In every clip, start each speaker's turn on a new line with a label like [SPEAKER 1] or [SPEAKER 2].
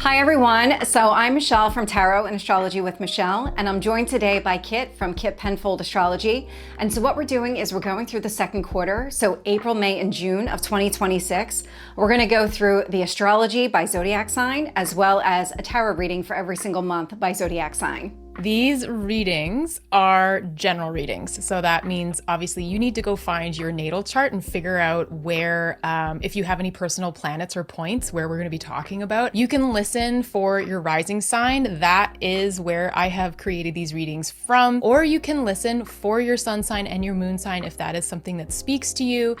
[SPEAKER 1] Hi everyone, so I'm Michelle from Tarot and Astrology with Michelle, and I'm joined today by Kitt from Kitt Penfold Astrology. And so what we're doing is we're going through the second quarter, so April, May, and June of 2026. We're gonna go through the astrology by zodiac sign, as well as a tarot reading for every single month by zodiac sign.
[SPEAKER 2] These readings are general readings. So that means obviously you need to go find your natal chart and figure out where, if you have any personal planets or points where we're going to be talking about. You can listen for your rising sign. That is where I have created these readings from. Or you can listen for your sun sign and your moon sign if that is something that speaks to you.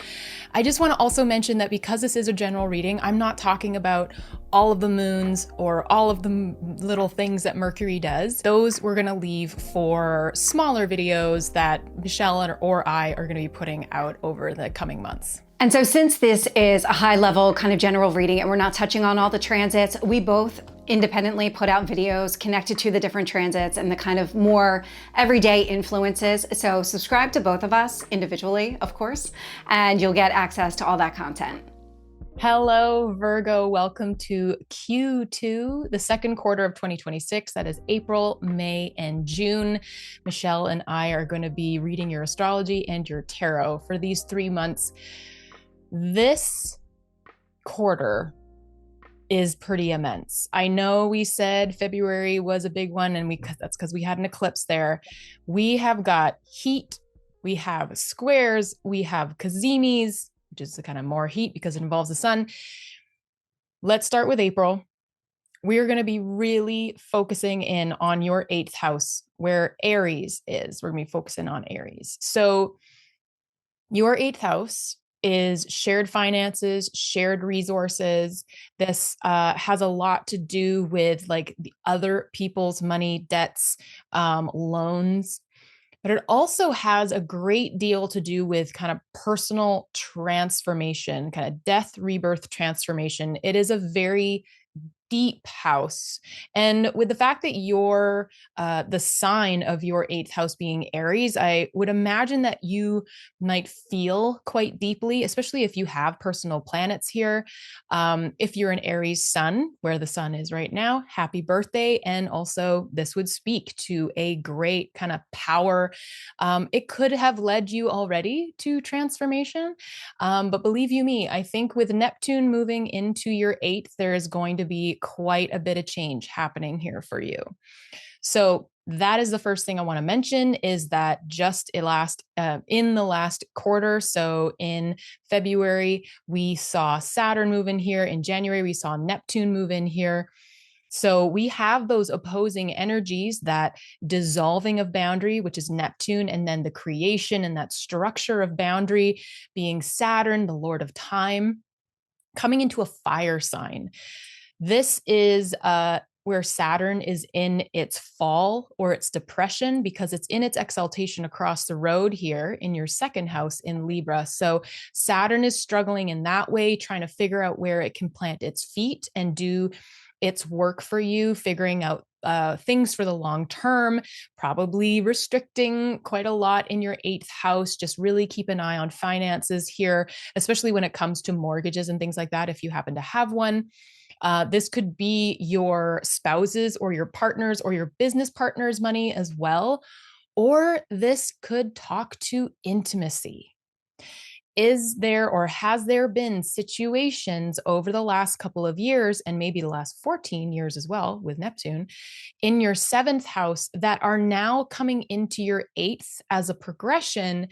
[SPEAKER 2] I just want to also mention that because this is a general reading, I'm not talking about all of the moons or all of the little things that Mercury does. Those we're going to leave for smaller videos that Michelle or I are going to be putting out over the coming months.
[SPEAKER 1] And so since this is a high level kind of general reading and we're not touching on all the transits, we both independently put out videos connected to the different transits and the kind of more everyday influences. So subscribe to both of us individually, of course, and you'll get access to all that content.
[SPEAKER 2] Hello, Virgo. Welcome to Q2, the second quarter of 2026. That is April, May, and June. Michelle and I are going to be reading your astrology and your tarot for these 3 months. This quarter is pretty immense. I know we said February was a big one, and that's because we had an eclipse there. We have got heat, we have squares, we have cazimis, which is the kind of more heat because it involves the sun. Let's start with April. We're going to be really focusing in on your 8th house where Aries is. We're going to be focusing on Aries. So your 8th house is shared finances, shared resources. This has a lot to do with like the other people's money, debts, loans. But it also has a great deal to do with kind of personal transformation, kind of death, rebirth, transformation. It is a very deep house. And with the fact that you're the sign of your 8th house being Aries, I would imagine that you might feel quite deeply, especially if you have personal planets here. If you're an Aries sun, where the sun is right now, happy birthday. And also this would speak to a great kind of power. It could have led you already to transformation. But believe you me, I think with Neptune moving into your 8th, there is going to be quite a bit of change happening here for you. So that is the first thing I want to mention is that just in the last quarter, so in February, we saw Saturn move in here. In January, we saw Neptune move in here. So we have those opposing energies, that dissolving of boundary, which is Neptune, and then the creation and that structure of boundary being Saturn, the Lord of Time, coming into a fire sign. This is where Saturn is in its fall or its depression because it's in its exaltation across the road here in your 2nd house in Libra. So Saturn is struggling in that way, trying to figure out where it can plant its feet and do its work for you, figuring out things for the long term, probably restricting quite a lot in your 8th house. Just really keep an eye on finances here, especially when it comes to mortgages and things like that, if you happen to have one. This could be your spouse's or your partner's or your business partner's money as well. Or this could talk to intimacy. Is there or has there been situations over the last couple of years, and maybe the last 14 years as well with Neptune, in your 7th house that are now coming into your 8th as a progression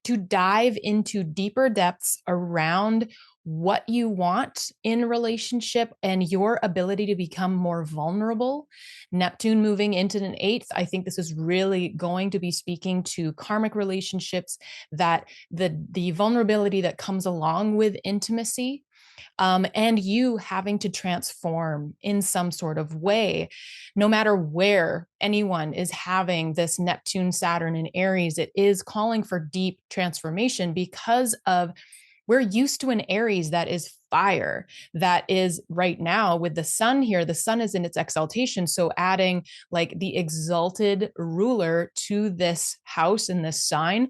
[SPEAKER 2] to dive into deeper depths around what you want in a relationship and your ability to become more vulnerable? Neptune moving into an 8th, I think this is really going to be speaking to karmic relationships, that the vulnerability that comes along with intimacy, and you having to transform in some sort of way. No matter where anyone is having this Neptune, Saturn, and Aries, it is calling for deep transformation because of we're used to an Aries that is fire, that is right now with the sun here. The sun is in its exaltation. So adding like the exalted ruler to this house and this sign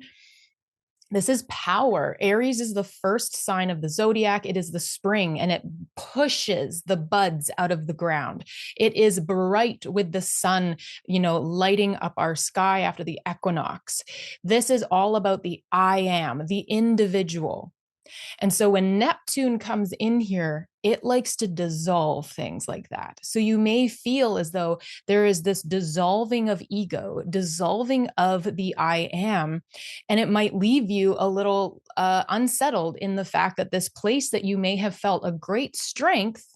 [SPEAKER 2] This is power. Aries is the first sign of the zodiac. It is the spring and it pushes the buds out of the ground. It is bright with the sun, lighting up our sky after the equinox. This is all about the I am, the individual. And so when Neptune comes in here, it likes to dissolve things like that. So you may feel as though there is this dissolving of ego, dissolving of the I am, and it might leave you a little unsettled in the fact that this place that you may have felt a great strength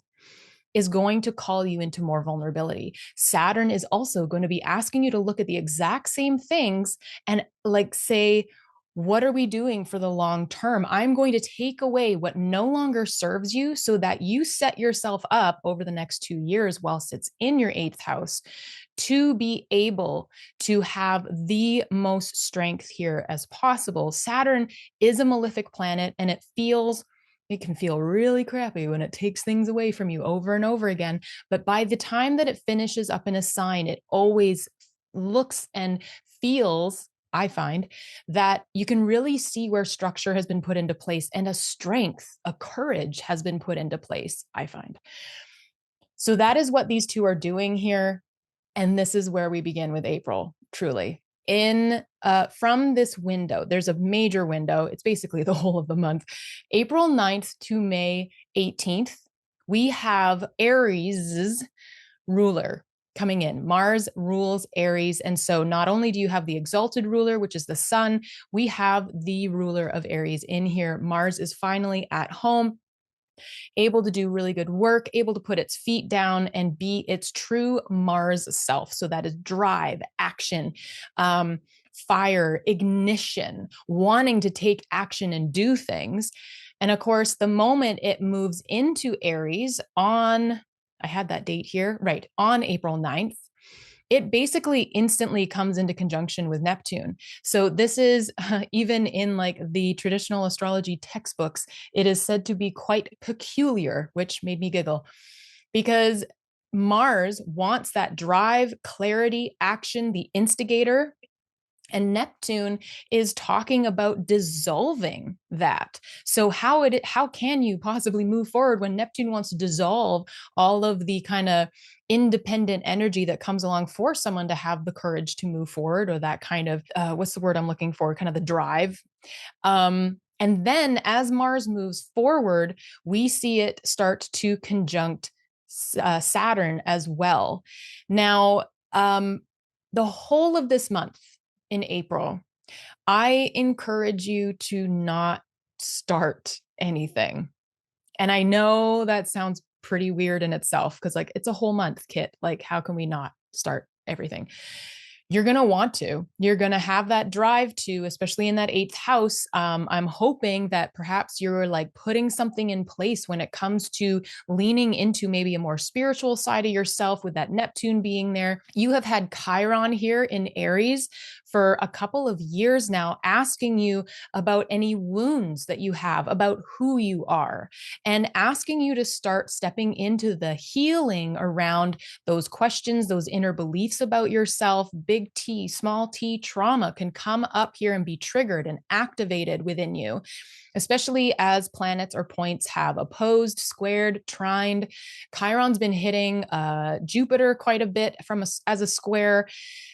[SPEAKER 2] is going to call you into more vulnerability. Saturn is also going to be asking you to look at the exact same things and say, what are we doing for the long term? I'm going to take away what no longer serves you so that you set yourself up over the next 2 years whilst it's in your 8th house to be able to have the most strength here as possible. Saturn is a malefic planet and it can feel really crappy when it takes things away from you over and over again. But by the time that it finishes up in a sign, it always looks and feels, I find, that you can really see where structure has been put into place and a strength, a courage has been put into place, I find. So that is what these two are doing here. And this is where we begin with April, truly. From this window, there's a major window. It's basically the whole of the month. April 9th to May 18th, we have Aries' ruler coming in. Mars rules Aries. And so not only do you have the exalted ruler, which is the sun, we have the ruler of Aries in here. Mars is finally at home, able to do really good work, able to put its feet down and be its true Mars self. So that is drive, action, fire, ignition, wanting to take action and do things. And of course, the moment it moves into Aries I had that date here, right, on April 9th, it basically instantly comes into conjunction with Neptune. So this is even in the traditional astrology textbooks, it is said to be quite peculiar, which made me giggle because Mars wants that drive, clarity, action, the instigator. And Neptune is talking about dissolving that. So how can you possibly move forward when Neptune wants to dissolve all of the kind of independent energy that comes along for someone to have the courage to move forward, or that kind of what's the word I'm looking for? Kind of the drive. And then as Mars moves forward, we see it start to conjunct Saturn as well. Now, the whole of this month, in April, I encourage you to not start anything. And I know that sounds pretty weird in itself because it's a whole month, Kitt. How can we not start everything? You're going to want to. You're going to have that drive to, especially in that 8th house. I'm hoping that perhaps you're putting something in place when it comes to leaning into maybe a more spiritual side of yourself with that Neptune being there. You have had Chiron here in Aries for a couple of years now, asking you about any wounds that you have, about who you are, and asking you to start stepping into the healing around those questions, those inner beliefs about yourself. Big T, small t trauma can come up here and be triggered and activated within you, especially as planets or points have opposed, squared, trined. Chiron's been hitting Jupiter quite a bit as a square.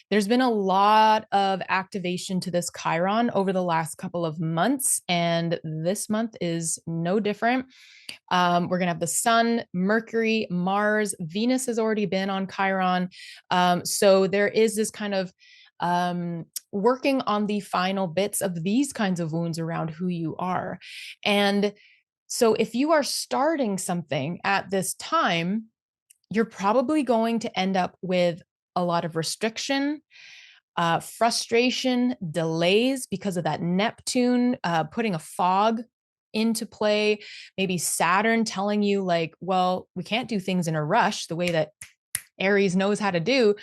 [SPEAKER 2] There's been a lot of activation to this Chiron over the last couple of months, and this month is no different. We're going to have the sun, Mercury, Mars, Venus has already been on Chiron. So there is this kind of working on the final bits of these kinds of wounds around who you are. And so if you are starting something at this time, you're probably going to end up with a lot of restriction, frustration, delays because of that Neptune putting a fog into play. Maybe Saturn telling you well, we can't do things in a rush the way that Aries knows how to do.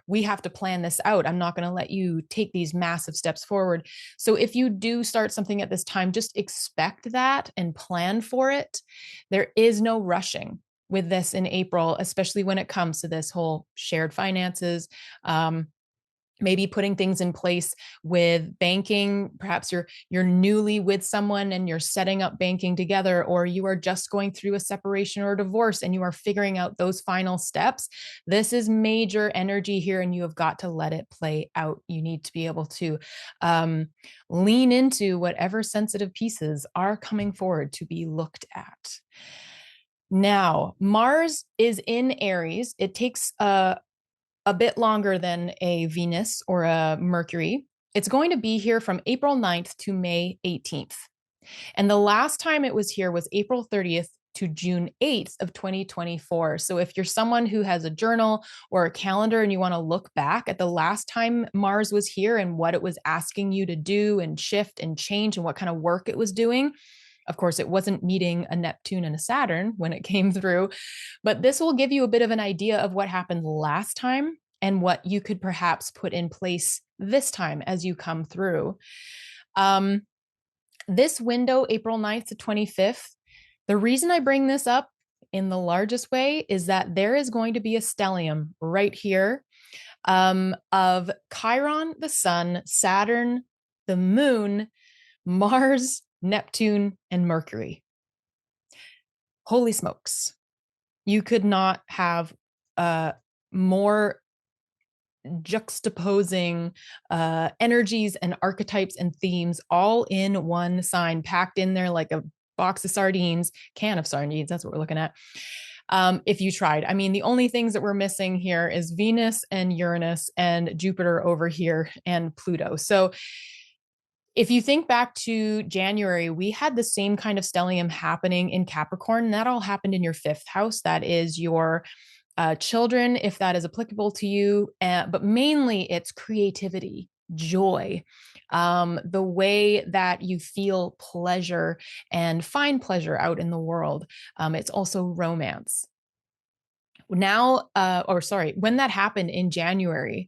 [SPEAKER 2] We have to plan this out. I'm not going to let you take these massive steps forward. So if you do start something at this time, just expect that and plan for it. There is no rushing with this in April, especially when it comes to this whole shared finances, maybe putting things in place with banking. Perhaps you're newly with someone and you're setting up banking together, or you are just going through a separation or a divorce and you are figuring out those final steps. This is major energy here, and you have got to let it play out. You need to be able to lean into whatever sensitive pieces are coming forward to be looked at. Now, Mars is in Aries. It takes a bit longer than a Venus or a Mercury. It's going to be here from April 9th to May 18th. And the last time it was here was April 30th to June 8th of 2024. So if you're someone who has a journal or a calendar and you want to look back at the last time Mars was here and what it was asking you to do and shift and change and what kind of work it was doing, of course, it wasn't meeting a Neptune and a Saturn when it came through, but this will give you a bit of an idea of what happened last time and what you could perhaps put in place this time as you come through. This window, April 9th to 25th, the reason I bring this up in the largest way is that there is going to be a stellium right here of Chiron, the sun, Saturn, the moon, Mars, Neptune, and Mercury. Holy smokes. You could not have more juxtaposing energies and archetypes and themes all in one sign, packed in there like a box of sardines, can of sardines. That's what we're looking at. If you tried. I mean, the only things that we're missing here is Venus and Uranus and Jupiter over here and Pluto. So if you think back to January, we had the same kind of stellium happening in Capricorn. That all happened in your fifth house. That is your children, if that is applicable to you, but mainly it's creativity, joy, the way that you feel pleasure and find pleasure out in the world. It's also romance. Now, when that happened in January,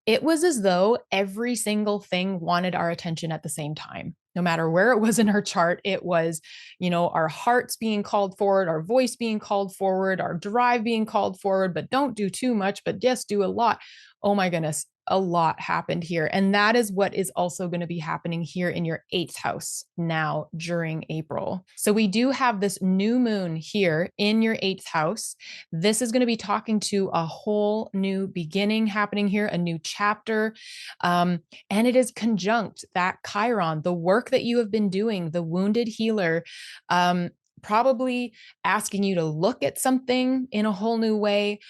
[SPEAKER 2] it was as though every single thing wanted our attention at the same time. No matter where it was in our chart, it was, our hearts being called forward, our voice being called forward, our drive being called forward, but don't do too much, but just do a lot. Oh my goodness, a lot happened here. And that is what is also going to be happening here in your eighth house now during April. So we do have this new moon here in your eighth house. This is going to be talking to a whole new beginning happening here, a new chapter. And it is conjunct that Chiron, the work that you have been doing, the wounded healer, probably asking you to look at something in a whole new way,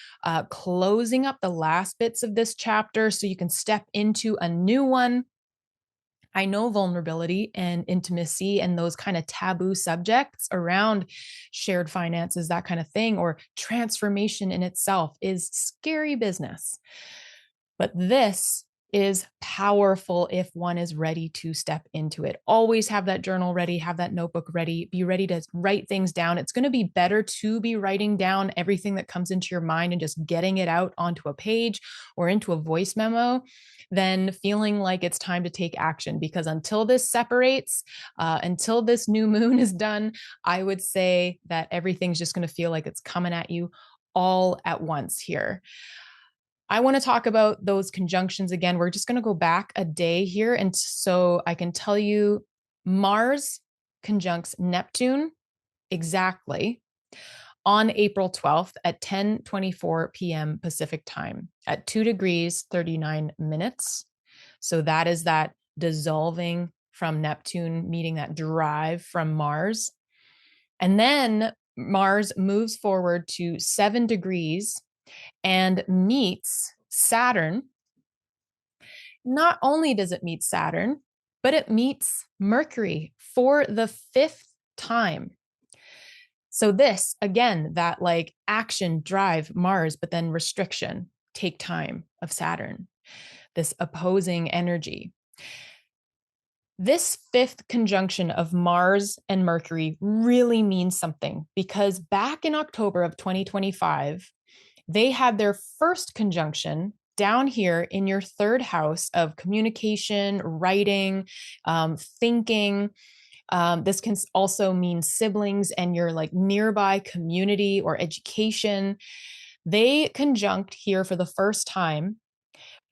[SPEAKER 2] closing up the last bits of this chapter so you can step into a new one. I know vulnerability and intimacy and those kind of taboo subjects around shared finances, that kind of thing, or transformation in itself is scary business. But this is powerful if one is ready to step into it. Always have that journal ready, have that notebook ready, be ready to write things down. It's going to be better to be writing down everything that comes into your mind and just getting it out onto a page or into a voice memo than feeling like it's time to take action. Because until this separates, until this new moon is done, I would say that everything's just going to feel like it's coming at you all at once here. I want to talk about those conjunctions again. We're just going to go back a day here. And so I can tell you Mars conjuncts Neptune exactly on April 12th at 10:24 p.m. Pacific time at 2 degrees, 39 minutes. So that is that dissolving from Neptune, meeting that drive from Mars. And then Mars moves forward to 7 degrees and meets Saturn. Not only does it meet Saturn, but it meets Mercury for the fifth time. So this, again, that like action, drive, Mars, but then restriction, take time of Saturn, this opposing energy. This fifth conjunction of Mars and Mercury really means something because back in October of 2025, they had their first conjunction down here in your third house of communication, writing, thinking. This can also mean siblings and your like nearby community or education. They conjunct here for the first time,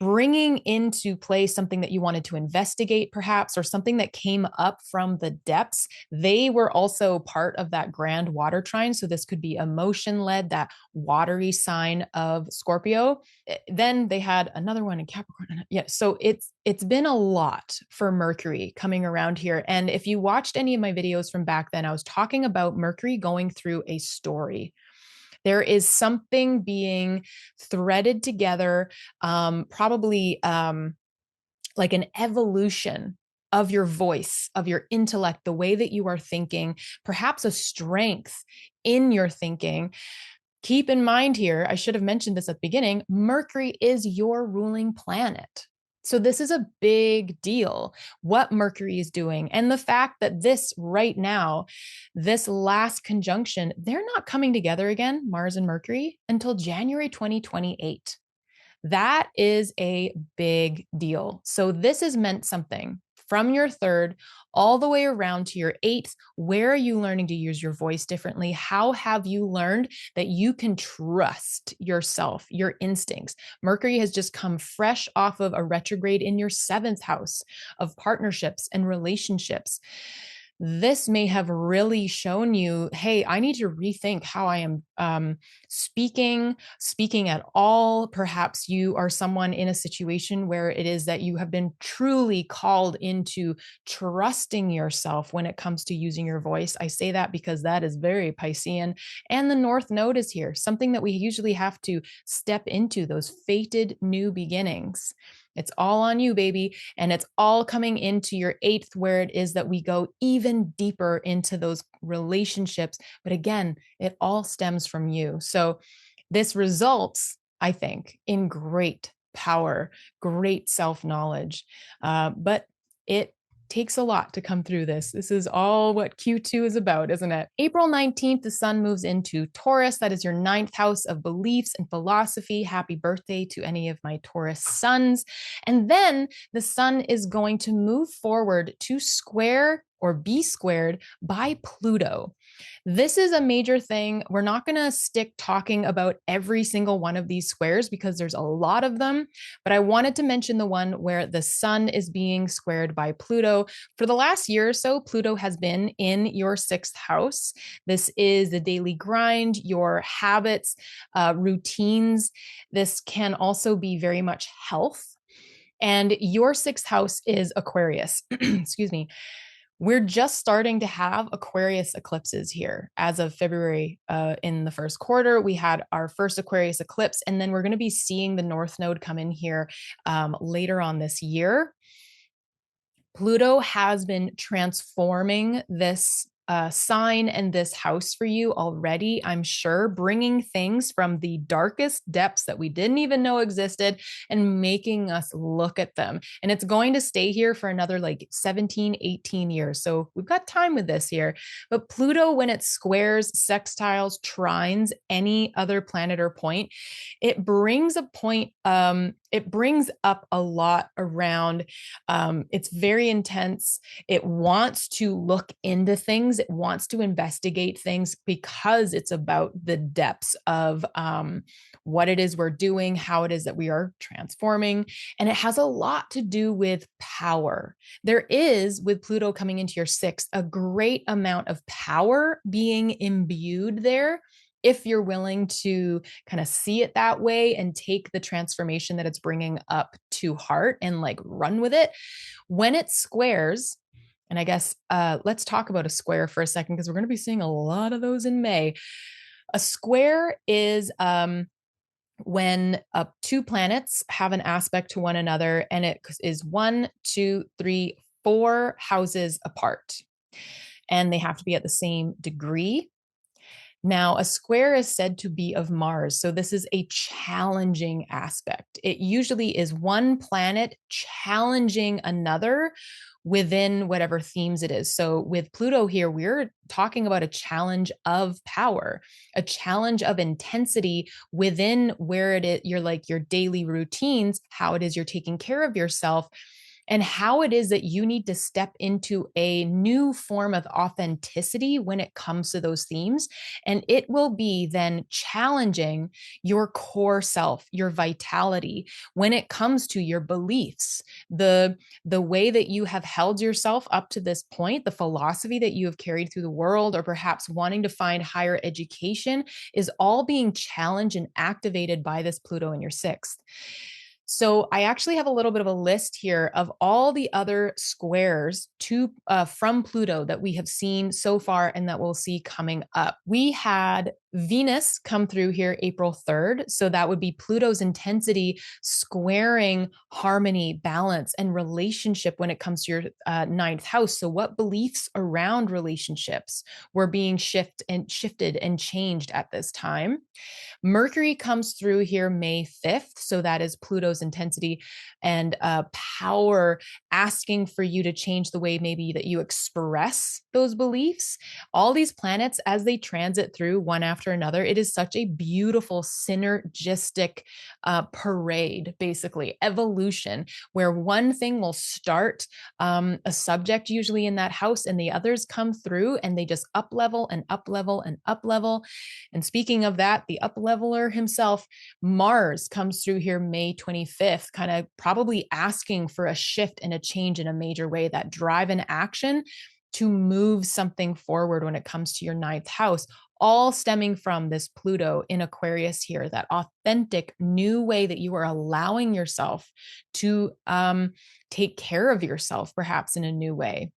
[SPEAKER 2] bringing into play something that you wanted to investigate, perhaps, or something that came up from the depths. They were also part of that grand water trine. So this could be emotion led, that watery sign of Scorpio. Then they had another one in Capricorn. Yeah. So it's been a lot for Mercury coming around here. And if you watched any of my videos from back then, I was talking about Mercury going through a story. There is something being threaded together, probably like an evolution of your voice, of your intellect, the way that you are thinking, perhaps a strength in your thinking. Keep in mind here, I should have mentioned this at the beginning, Mercury is your ruling planet. So this is a big deal, what Mercury is doing. And the fact that this right now, this last conjunction, they're not coming together again, Mars and Mercury, until January 2028. That is a big deal. So this has meant something from your third all the way around to your eighth. Where are you learning to use your voice differently? How have you learned that you can trust yourself, your instincts? Mercury has just come fresh off of a retrograde in your seventh house of partnerships and relationships. This may have really shown you, hey, I need to rethink how I am speaking at all. Perhaps you are someone in a situation where it is that you have been truly called into trusting yourself when it comes to using your voice. I say that because that is very Piscean. And the North Node is here, something that we usually have to step into, those fated new beginnings. It's all on you, baby. And it's all coming into your eighth, where it is that we go even deeper into those relationships. But again, it all stems from you. So this results, I think, in great power, great self-knowledge. But it takes a lot to come through this. This is all what Q2 is about, isn't it? April 19th, the sun moves into Taurus. That is your ninth house of beliefs and philosophy. Happy birthday to any of my Taurus sons. And then the sun is going to move forward to square or be squared by Pluto. This is a major thing. We're not going to stick talking about every single one of these squares because there's a lot of them, but I wanted to mention the one where the sun is being squared by Pluto. For the last year or so, Pluto has been in your sixth house. This is the daily grind, your habits, routines. This can also be very much health. And your sixth house is Aquarius. Excuse me. We're just starting to have Aquarius eclipses here. As of February in the first quarter, we had our first Aquarius eclipse, and then we're going to be seeing the North Node come in here later on this year. Pluto has been transforming this sign and this house for you already, I'm sure, bringing things from the darkest depths that we didn't even know existed and making us look at them. And it's going to stay here for another like 17, 18 years. So we've got time with this here. But Pluto, when it squares, sextiles, trines any other planet or point, it brings a point, it brings up a lot around, it's very intense. It wants to look into things. It wants to investigate things because it's about the depths of what it is we're doing, how it is that we are transforming. And it has a lot to do with power. There is, with Pluto coming into your sixth, a great amount of power being imbued there, if you're willing to kind of see it that way and take the transformation that it's bringing up to heart and like run with it. When it squares, and I guess let's talk about a square for a second, because we're going to be seeing a lot of those in May. A square is when two planets have an aspect to one another, and it is 1, 2, 3, 4 houses apart, and they have to be at the same degree. Now, a square is said to be of Mars. So this is a challenging aspect. It usually is one planet challenging another within whatever themes it is. So with Pluto here, we're talking about a challenge of power, a challenge of intensity within where it is, you're like your daily routines, how it is you're taking care of yourself. and how it is that you need to step into a new form of authenticity when it comes to those themes. And it will be then challenging your core self, your vitality, when it comes to your beliefs, the way that you have held yourself up to this point, the philosophy that you have carried through the world, or perhaps wanting to find higher education, is all being challenged and activated by this Pluto in your sixth. So I actually have a little bit of a list here of all the other squares to from Pluto that we have seen so far and that we'll see coming up. We had Venus come through here April 3rd. So that would be Pluto's intensity squaring harmony, balance, and relationship when it comes to your ninth house. So what beliefs around relationships were being shifted and changed at this time? Mercury comes through here May 5th. So that is Pluto's intensity and power, asking for you to change the way maybe that you express those beliefs. All these planets, as they transit through one after another, it is such a beautiful synergistic parade, basically evolution, where one thing will start a subject usually in that house, and the others come through and they just up level and up level and up level. And speaking of that, the up leveler himself, Mars, comes through here May 25th, kind of probably asking for a shift and a change in a major way, that drive and action to move something forward when it comes to your ninth house, all stemming from this Pluto in Aquarius here, that authentic new way that you are allowing yourself to take care of yourself, perhaps in a new way.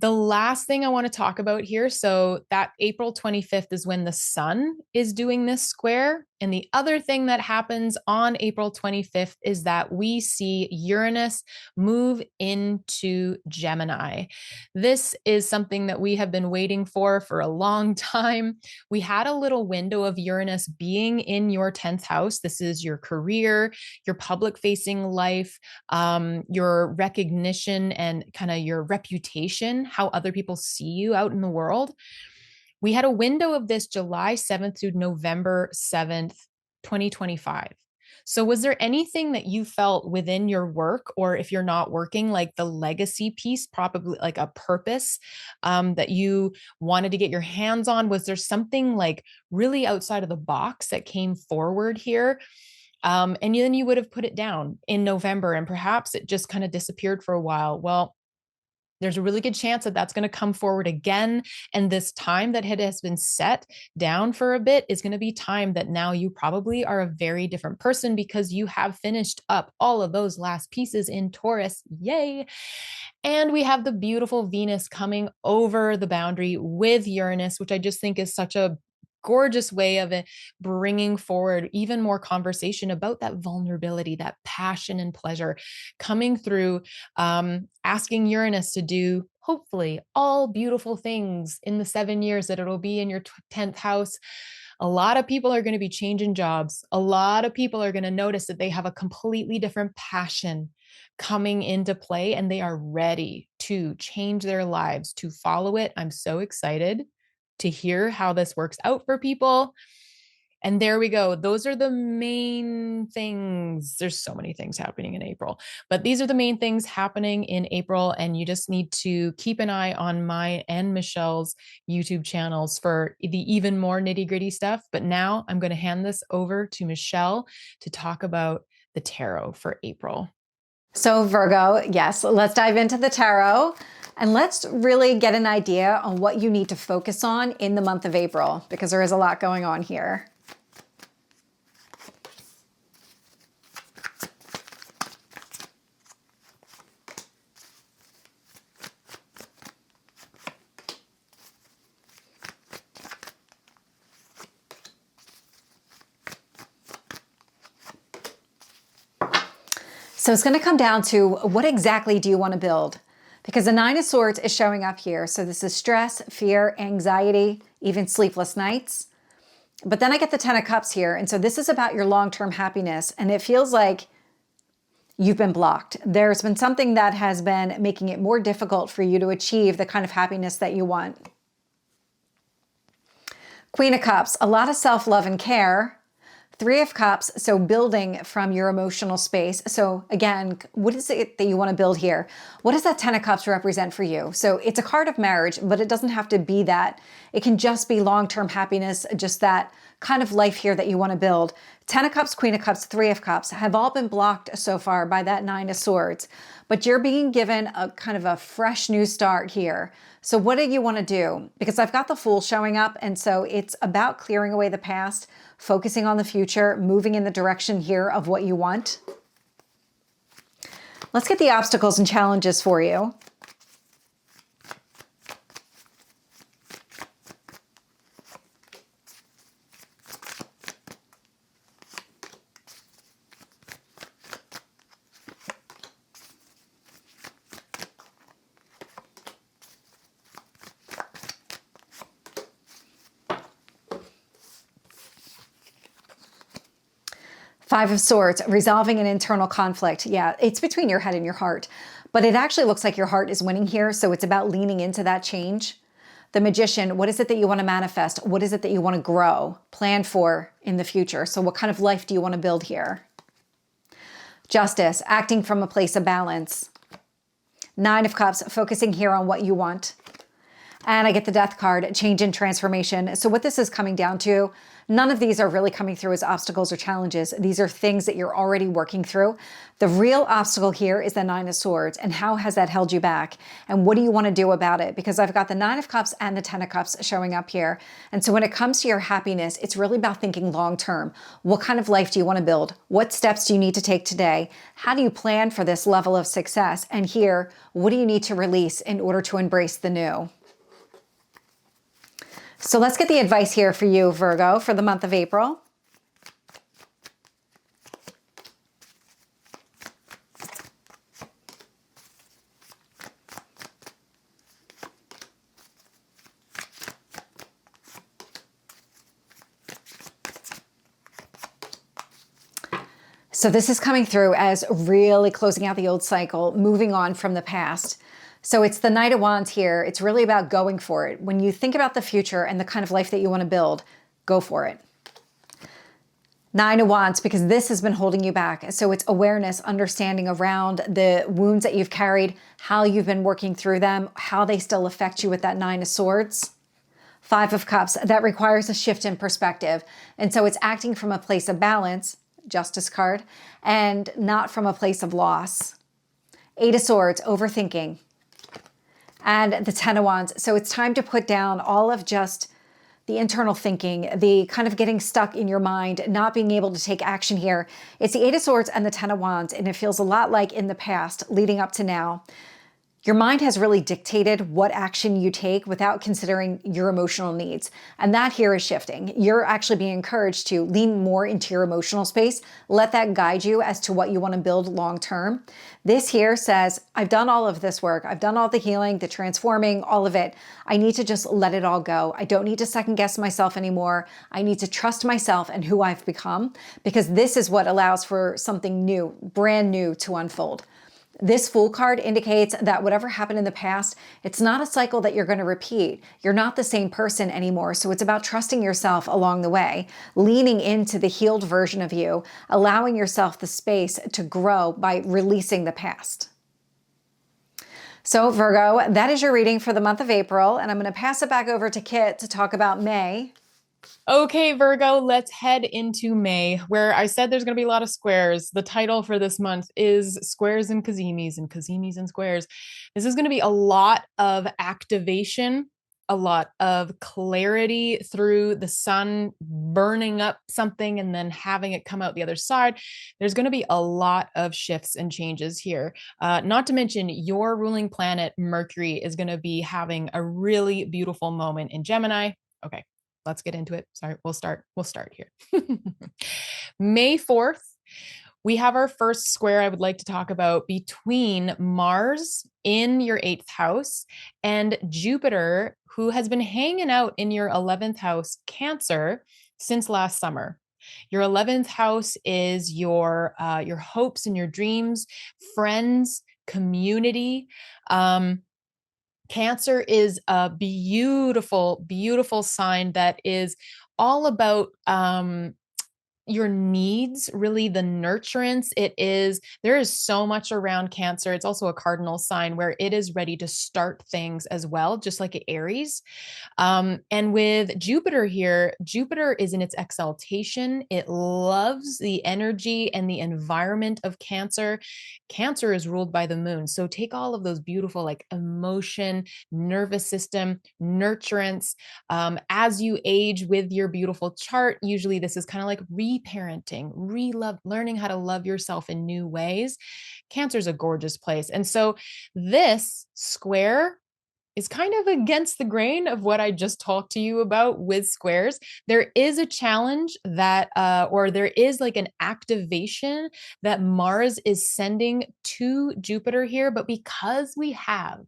[SPEAKER 2] The last thing I want to talk about here, so that April 25th is when the sun is doing this square. And the other thing that happens on April 25th is that we see Uranus move into Gemini. This is something that we have been waiting for a long time. We had a little window of Uranus being in your 10th house. This is your career, your public facing life, your recognition and kind of your reputation, how other people see you out in the world. We had a window of this July 7th through November 7th, 2025. So was there anything that you felt within your work, or if you're not working, like the legacy piece, probably like a purpose that you wanted to get your hands on? Was there something like really outside of the box that came forward here? And then you would have put it down in November, and perhaps it just kind of disappeared for a while. Well, there's a really good chance that that's going to come forward again. And this time that it has been set down for a bit is going to be time that now you probably are a very different person, because you have finished up all of those last pieces in Taurus. Yay. And we have the beautiful Venus coming over the boundary with Uranus, which I just think is such a gorgeous way of it, bringing forward even more conversation about that vulnerability, that passion and pleasure coming through, asking Uranus to do hopefully all beautiful things in the 7 years that it'll be in your 10th house. A lot of people are going to be changing jobs. A lot of people are going to notice that they have a completely different passion coming into play, and they are ready to change their lives, to follow it. I'm so excited to hear how this works out for people. And there we go. Those are the main things. There's so many things happening in April, but these are the main things happening in April. And you just need to keep an eye on my and Michelle's YouTube channels for the even more nitty-gritty stuff. But now I'm going to hand this over to Michelle to talk about the tarot for April.
[SPEAKER 1] So Virgo, yes, let's dive into the tarot. And let's really get an idea on what you need to focus on in the month of April, because there is a lot going on here. So it's going to come down to, what exactly do you want to build? Because the Nine of Swords is showing up here. So this is stress, fear, anxiety, even sleepless nights. But then I get the Ten of Cups here. And so this is about your long-term happiness. And it feels like you've been blocked. There's been something that has been making it more difficult for you to achieve the kind of happiness that you want. Queen of Cups, a lot of self-love and care. Three of Cups, so building from your emotional space. So again, what is it that you want to build here? What does that Ten of Cups represent for you? So it's a card of marriage, but it doesn't have to be that. It can just be long-term happiness, just that kind of life here that you want to build. Ten of Cups, Queen of Cups, Three of Cups have all been blocked so far by that Nine of Swords, but you're being given a kind of a fresh new start here. So what do you want to do? Because I've got the Fool showing up, and so it's about clearing away the past, focusing on the future, moving in the direction here of what you want. Let's get the obstacles and challenges for you. Five of Swords, resolving an internal conflict. Yeah, it's between your head and your heart, but it actually looks like your heart is winning here. So it's about leaning into that change. The Magician, what is it that you want to manifest? What is it that you want to grow, plan for in the future? So what kind of life do you want to build here? Justice, acting from a place of balance. Nine of Cups, focusing here on what you want. And I get the Death card, change and transformation. So what this is coming down to, none of these are really coming through as obstacles or challenges. These are things that you're already working through. The real obstacle here is the Nine of Swords. And how has that held you back? And what do you want to do about it? Because I've got the Nine of Cups and the Ten of Cups showing up here. And so when it comes to your happiness, it's really about thinking long term. What kind of life do you want to build? What steps do you need to take today? How do you plan for this level of success? And here, what do you need to release in order to embrace the new? So let's get the advice here for you, Virgo, for the month of April. So this is coming through as really closing out the old cycle, moving on from the past. So it's the Knight of Wands here. It's really about going for it. When you think about the future and the kind of life that you want to build, go for it. Nine of Wands, because this has been holding you back. So it's awareness, understanding around the wounds that you've carried, how you've been working through them, how they still affect you with that Nine of Swords. Five of Cups, that requires a shift in perspective. And so it's acting from a place of balance, Justice card, and not from a place of loss. Eight of Swords, overthinking. And the Ten of Wands. So it's time to put down all of just the internal thinking, the kind of getting stuck in your mind, not being able to take action here. It's the Eight of Swords and the Ten of Wands, and it feels a lot like in the past, leading up to now. Your mind has really dictated what action you take without considering your emotional needs. And that here is shifting. You're actually being encouraged to lean more into your emotional space. Let that guide you as to what you want to build long term. This here says, I've done all of this work. I've done all the healing, the transforming, all of it. I need to just let it all go. I don't need to second guess myself anymore. I need to trust myself and who I've become, because this is what allows for something new, brand new to unfold. This Fool card indicates that whatever happened in the past, it's not a cycle that you're going to repeat. You're not the same person anymore. So it's about trusting yourself along the way, leaning into the healed version of you, allowing yourself the space to grow by releasing the past. So Virgo, that is your reading for the month of April. And I'm going to pass it back over to Kitt to talk about May.
[SPEAKER 2] Okay, Virgo, let's head into May, where I said there's going to be a lot of squares. The title for this month is Squares and Cazimis and Squares. This is going to be a lot of activation, a lot of clarity through the sun burning up something and then having it come out the other side. There's going to be a lot of shifts and changes here. Not to mention your ruling planet, Mercury, is going to be having a really beautiful moment in Gemini. Okay. Let's get into it. Sorry, we'll start here. May 4th, we have our first square I would like to talk about between Mars in your 8th house and Jupiter, who has been hanging out in your 11th house, Cancer, since last summer. Your 11th house is your hopes and your dreams, friends, community. Cancer is a beautiful, beautiful sign that is all about your needs, really the nurturance. There is so much around Cancer. It's also a cardinal sign where it is ready to start things as well, just like Aries. And with Jupiter here, Jupiter is in its exaltation. It loves the energy and the environment of Cancer. Cancer is ruled by the moon. So take all of those beautiful, like emotion, nervous system, nurturance. As you age with your beautiful chart, usually this is kind of like reparenting, learning how to love yourself in new ways. Cancer is a gorgeous place. And so this square is kind of against the grain of what I just talked to you about with squares. There is a challenge that, or there is like an activation that Mars is sending to Jupiter here. But because we have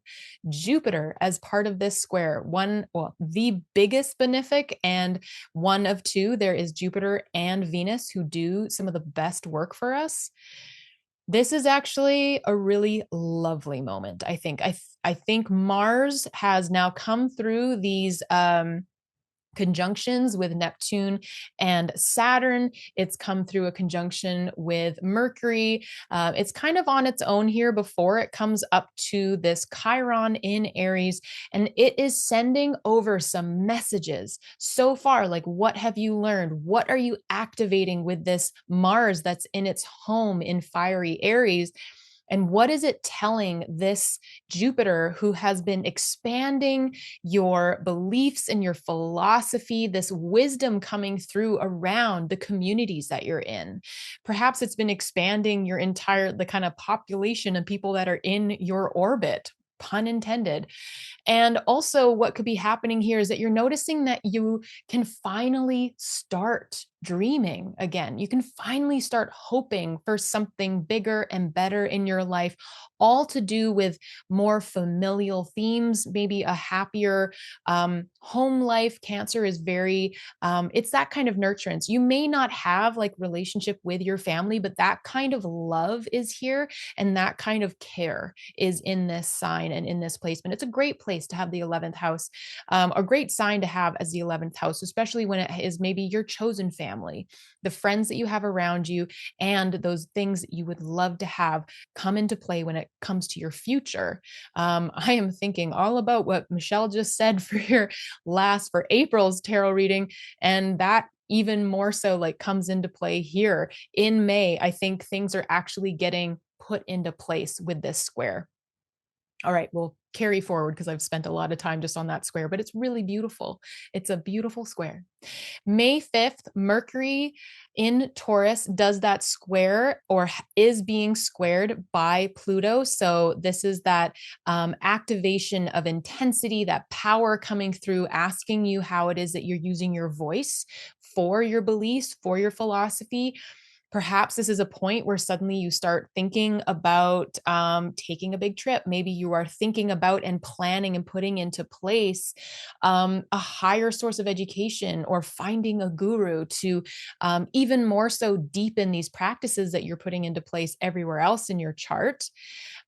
[SPEAKER 2] Jupiter as part of this square, the biggest benefic and one of two, there is Jupiter and Venus who do some of the best work for us. This is actually a really lovely moment, I think. I think Mars has now come through these conjunctions with Neptune and Saturn. It's come through a conjunction with Mercury. It's kind of on its own here before it comes up to this Chiron in Aries, and it is sending over some messages so far. Like, what have you learned? What are you activating with this Mars that's in its home in fiery Aries? And what is it telling this Jupiter who has been expanding your beliefs and your philosophy, this wisdom coming through around the communities that you're in? Perhaps it's been expanding the kind of population of people that are in your orbit, pun intended. And also, what could be happening here is that you're noticing that you can finally start dreaming again. You can finally start hoping for something bigger and better in your life, all to do with more familial themes, maybe a happier home life. Cancer is it's that kind of nurturance. You may not have like relationship with your family, but that kind of love is here, and that kind of care is in this sign and in this placement. It's a great place to have the 11th house, a great sign to have as the 11th house, especially when it is maybe your chosen family, the friends that you have around you, and those things that you would love to have come into play when it comes to your future. I am thinking all about what Michelle just said for April's tarot reading, and that even more so like comes into play here in May. I think things are actually getting put into place with this square. All right, we'll carry forward because I've spent a lot of time just on that square, but it's really beautiful. It's a beautiful square. May 5th, Mercury in Taurus does that square, or is being squared by Pluto. So this is that activation of intensity, that power coming through, asking you how it is that you're using your voice for your beliefs, for your philosophy. Perhaps this is a point where suddenly you start thinking about taking a big trip. Maybe you are thinking about and planning and putting into place a higher source of education, or finding a guru to even more so deepen these practices that you're putting into place everywhere else in your chart.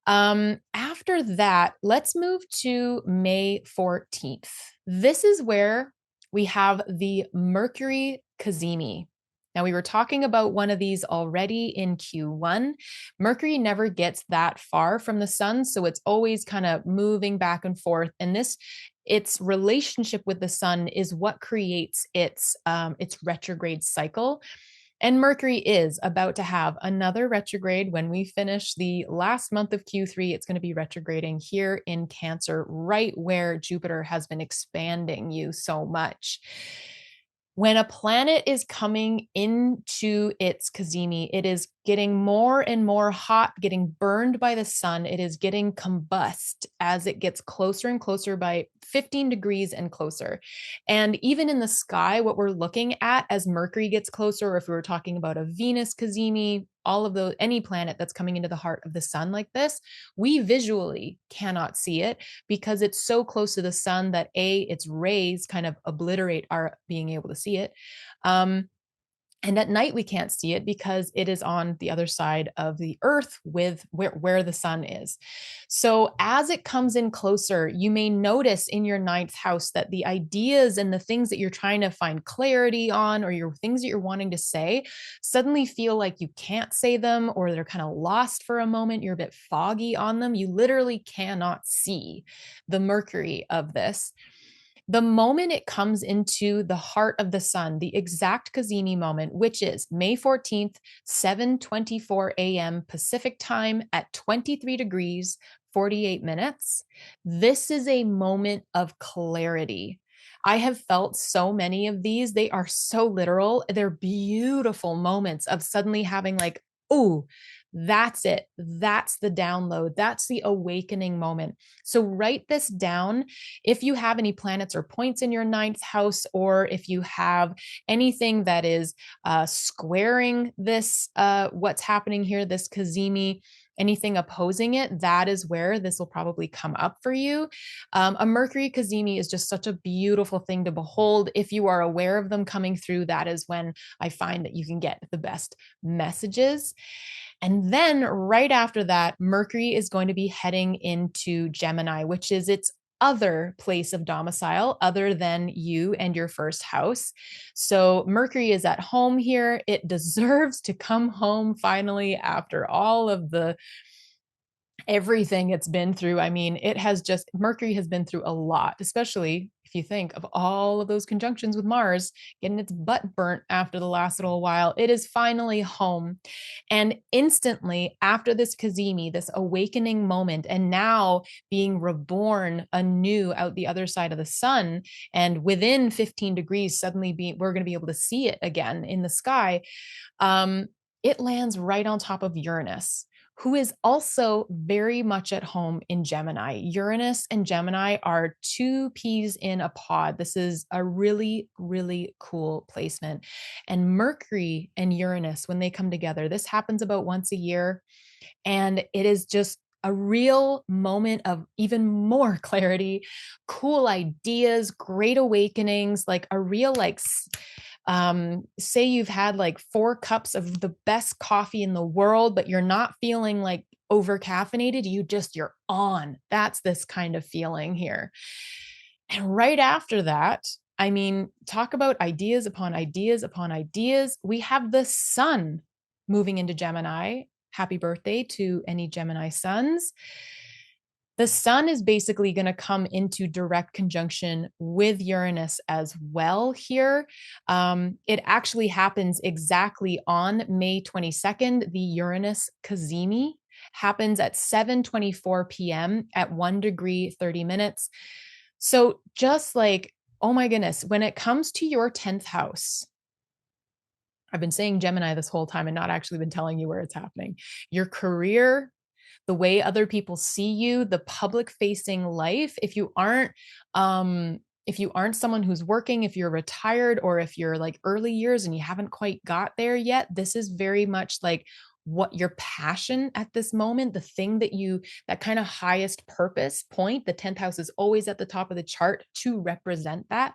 [SPEAKER 2] After that, let's move to May 14th. This is where we have the Mercury cazimi. Now, we were talking about one of these already in Q1. Mercury never gets that far from the sun, so it's always kind of moving back and forth. And its relationship with the sun is what creates its retrograde cycle. And Mercury is about to have another retrograde when we finish the last month of Q3. It's going to be retrograding here in Cancer, right where Jupiter has been expanding you so much. When a planet is coming into its cazimi, it is getting more and more hot, getting burned by the sun. It is getting combust as it gets closer and closer, by 15 degrees and closer. And even in the sky, what we're looking at as Mercury gets closer, or if we were talking about a Venus cazimi, all of those, any planet that's coming into the heart of the sun like this, we visually cannot see it because it's so close to the sun that its rays kind of obliterate our being able to see it. And at night, we can't see it because it is on the other side of the earth with where the sun is. So as it comes in closer, you may notice in your ninth house that the ideas and the things that you're trying to find clarity on, or your things that you're wanting to say, suddenly feel like you can't say them, or they're kind of lost for a moment. You're a bit foggy on them. You literally cannot see the Mercury of this. The moment it comes into the heart of the sun, the exact cazimi moment, which is May 14th, 7:24 a.m. Pacific time at 23 degrees, 48 minutes. This is a moment of clarity. I have felt so many of these. They are so literal. They're beautiful moments of suddenly having like, oh, that's it. That's the download. That's the awakening moment. So write this down. If you have any planets or points in your ninth house, or if you have anything that is squaring this, what's happening here, this cazimi, anything opposing it, that is where this will probably come up for you. A Mercury cazimi is just such a beautiful thing to behold. If you are aware of them coming through, that is when I find that you can get the best messages. And then right after that, Mercury is going to be heading into Gemini, which is its other place of domicile other than you and your first house. So Mercury is at home here. It deserves to come home finally after all of the everything it's been through. I mean, Mercury has been through a lot, especially if you think of all of those conjunctions with Mars, getting its butt burnt after the last little while. It is finally home. And instantly after this cazimi, this awakening moment, and now being reborn anew out the other side of the sun, and within 15 degrees, suddenly we're going to be able to see it again in the sky. It lands right on top of Uranus, who is also very much at home in Gemini. Uranus and Gemini are two peas in a pod. This is a really, really cool placement. And Mercury and Uranus, when they come together, this happens about once a year. And it is just a real moment of even more clarity, cool ideas, great awakenings, like a real, like, say you've had like 4 cups of the best coffee in the world, but you're not feeling like over caffeinated. You're on. That's this kind of feeling here. And right after that, I mean, talk about ideas upon ideas upon ideas. We have the sun moving into Gemini. Happy birthday to any Gemini suns. The sun is basically going to come into direct conjunction with Uranus as well here. It actually happens exactly on May 22nd. The Uranus cazimi happens at 7:24 p.m. at 1 degree 30 minutes. So just like, oh my goodness, when it comes to your 10th house, I've been saying Gemini this whole time and not actually been telling you where it's happening. Your career, the way other people see you, the public facing life. If you aren't someone who's working, if you're retired, or if you're like early years and you haven't quite got there yet, this is very much like what your passion at this moment, the thing that kind of highest purpose point. The 10th house is always at the top of the chart to represent that.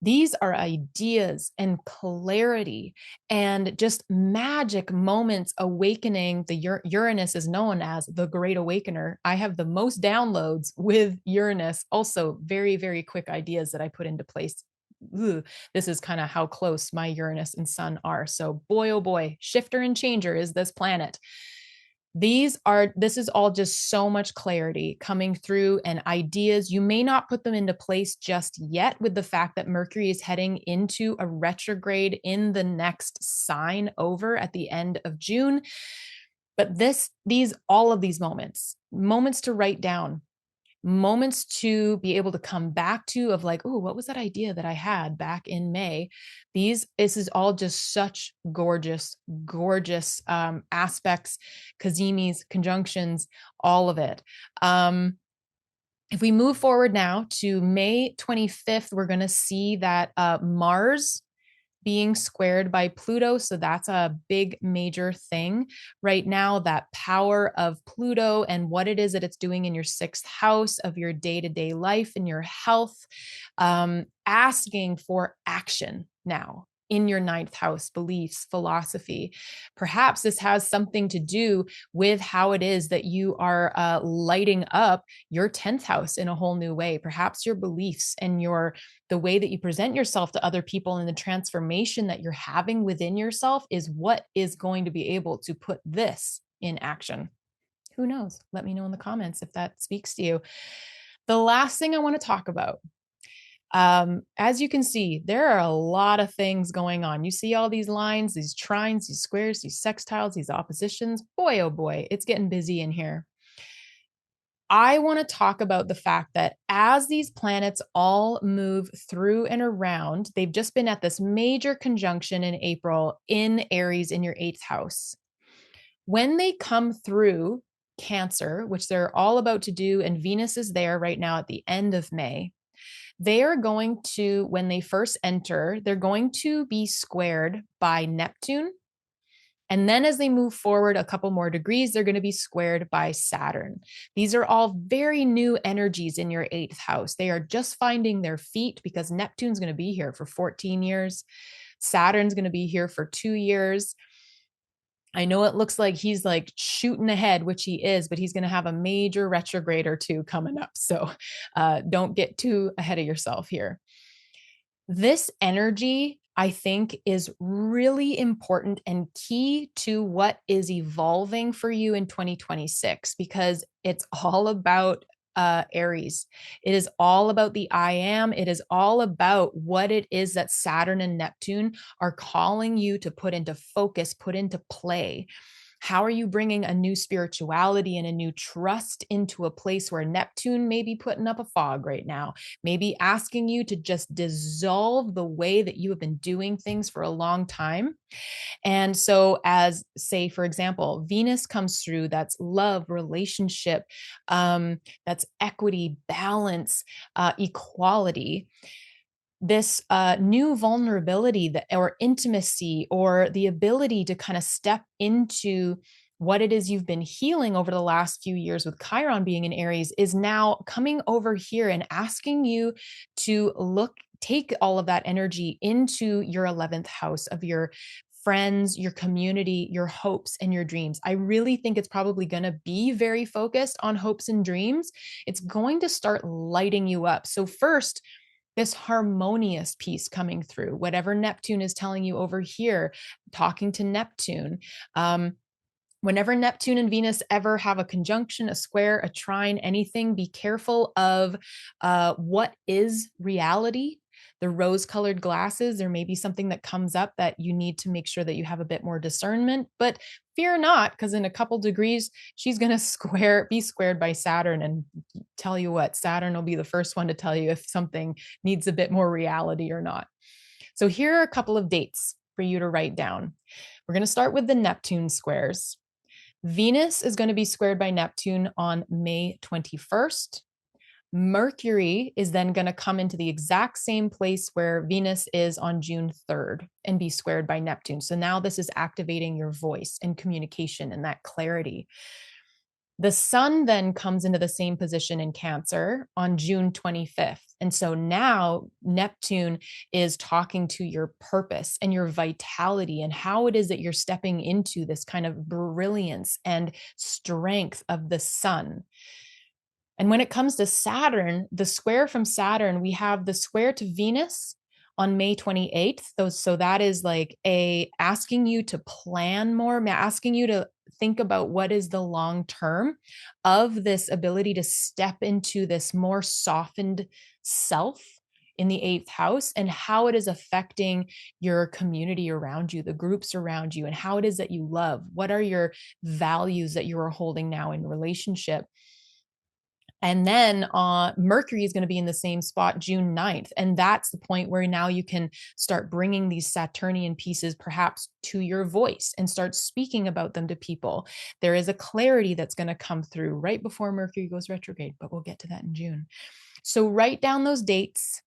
[SPEAKER 2] These are ideas and clarity and just magic moments awakening. The Uranus is known as the Great Awakener. I have the most downloads with Uranus. Also, very, very quick ideas that I put into place. This is kind of how close my Uranus and Sun are. So boy, oh boy, shifter and changer is this planet. This is all just so much clarity coming through and ideas. You may not put them into place just yet with the fact that Mercury is heading into a retrograde in the next sign over at the end of June. But all of these moments to write down, moments to be able to come back to of like, oh, what was that idea that I had back in May? This is all just such gorgeous, gorgeous aspects, cazimis, conjunctions, all of it. If we move forward now to May 25th, we're going to see that Mars being squared by Pluto. So that's a big major thing right now, that power of Pluto and what it is that it's doing in your 6th house of your day-to-day life and your health, asking for action now. in your ninth house, beliefs, philosophy. Perhaps this has something to do with how it is that you are lighting up your 10th house in a whole new way. Perhaps your beliefs and the way that you present yourself to other people and the transformation that you're having within yourself is what is going to be able to put this in action. Who knows? Let me know in the comments if that speaks to you. The last thing I want to talk about, as you can see, there are a lot of things going on. You see all these lines, these trines, these squares, these sextiles, these oppositions. Boy, oh boy, it's getting busy in here. I want to talk about the fact that as these planets all move through and around, they've just been at this major conjunction in April in Aries in your 8th house. When they come through Cancer, which they're all about to do, and Venus is there right now at the end of May, they are going to, when they first enter, they're going to be squared by Neptune. And then as they move forward a couple more degrees, they're going to be squared by Saturn. These are all very new energies in your 8th house. They are just finding their feet because Neptune's going to be here for 14 years. Saturn's going to be here for 2 years. I know it looks like he's like shooting ahead, which he is, but he's going to have a major retrograde or two coming up. So don't get too ahead of yourself here. This energy, I think, is really important and key to what is evolving for you in 2026, because it's all about Aries. It is all about the I am. It is all about what it is that Saturn and Neptune are calling you to put into focus, put into play. How are you bringing a new spirituality and a new trust into a place where Neptune may be putting up a fog right now, maybe asking you to just dissolve the way that you have been doing things for a long time? And so, as say, for example, Venus comes through, that's love, relationship, that's equity, balance, equality. This new vulnerability or intimacy or the ability to kind of step into what it is you've been healing over the last few years with Chiron being in Aries is now coming over here and asking you to take all of that energy into your 11th house of your friends, your community, your hopes, and your dreams. I really think it's probably going to be very focused on hopes and dreams. It's going to start lighting you up. So first, this harmonious piece coming through, whatever Neptune is telling you over here, talking to Neptune. Whenever Neptune and Venus ever have a conjunction, a square, a trine, anything, be careful of what is reality. The rose-colored glasses, there may be something that comes up that you need to make sure that you have a bit more discernment, but fear not, because in a couple degrees, she's going to be squared by Saturn. And tell you what, Saturn will be the first one to tell you if something needs a bit more reality or not. So here are a couple of dates for you to write down. We're going to start with the Neptune squares. Venus is going to be squared by Neptune on May 21st. Mercury is then going to come into the exact same place where Venus is on June 3rd and be squared by Neptune. So now this is activating your voice and communication and that clarity. The sun then comes into the same position in Cancer on June 25th. And so now Neptune is talking to your purpose and your vitality and how it is that you're stepping into this kind of brilliance and strength of the sun. And when it comes to Saturn, the square from Saturn, we have the square to Venus on May 28th. So that is like asking you to plan more, asking you to think about what is the long term of this ability to step into this more softened self in the 8th house and how it is affecting your community around you, the groups around you, and how it is that you love. What are your values that you are holding now in relationship? And then Mercury is going to be in the same spot June 9th. And that's the point where now you can start bringing these Saturnian pieces perhaps to your voice and start speaking about them to people. There is a clarity that's going to come through right before Mercury goes retrograde, but we'll get to that in June. So write down those dates.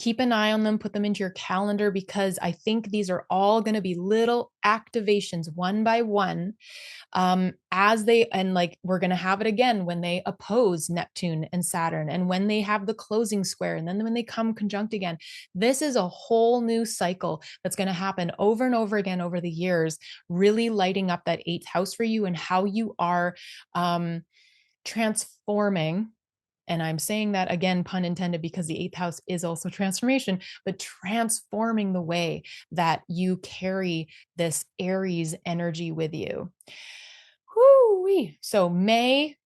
[SPEAKER 2] keep an eye on them, put them into your calendar, because I think these are all going to be little activations one by one, as they, and like we're going to have it again when they oppose Neptune and Saturn, and when they have the closing square, and then when they come conjunct again. This is a whole new cycle that's going to happen over and over again over the years, really lighting up that 8th house for you and how you are transforming. And I'm saying that again, pun intended, because the 8th house is also transformation, but transforming the way that you carry this Aries energy with you. Whoo-wee. So May,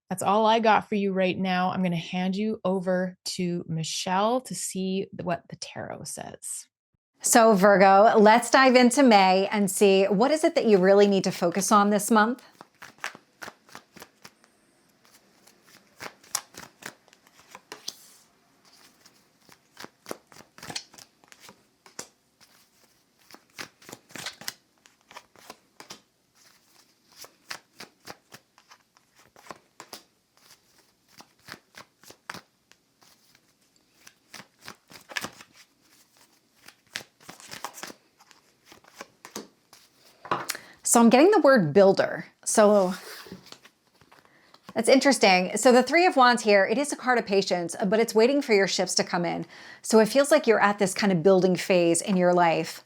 [SPEAKER 2] that's all I got for you right now. I'm going to hand you over to Michelle to see what the tarot says.
[SPEAKER 1] So Virgo, let's dive into May and see what is it that you really need to focus on this month. So I'm getting the word builder. So that's interesting. So the 3 of Wands here, it is a card of patience, but it's waiting for your shifts to come in. So it feels like you're at this kind of building phase in your life.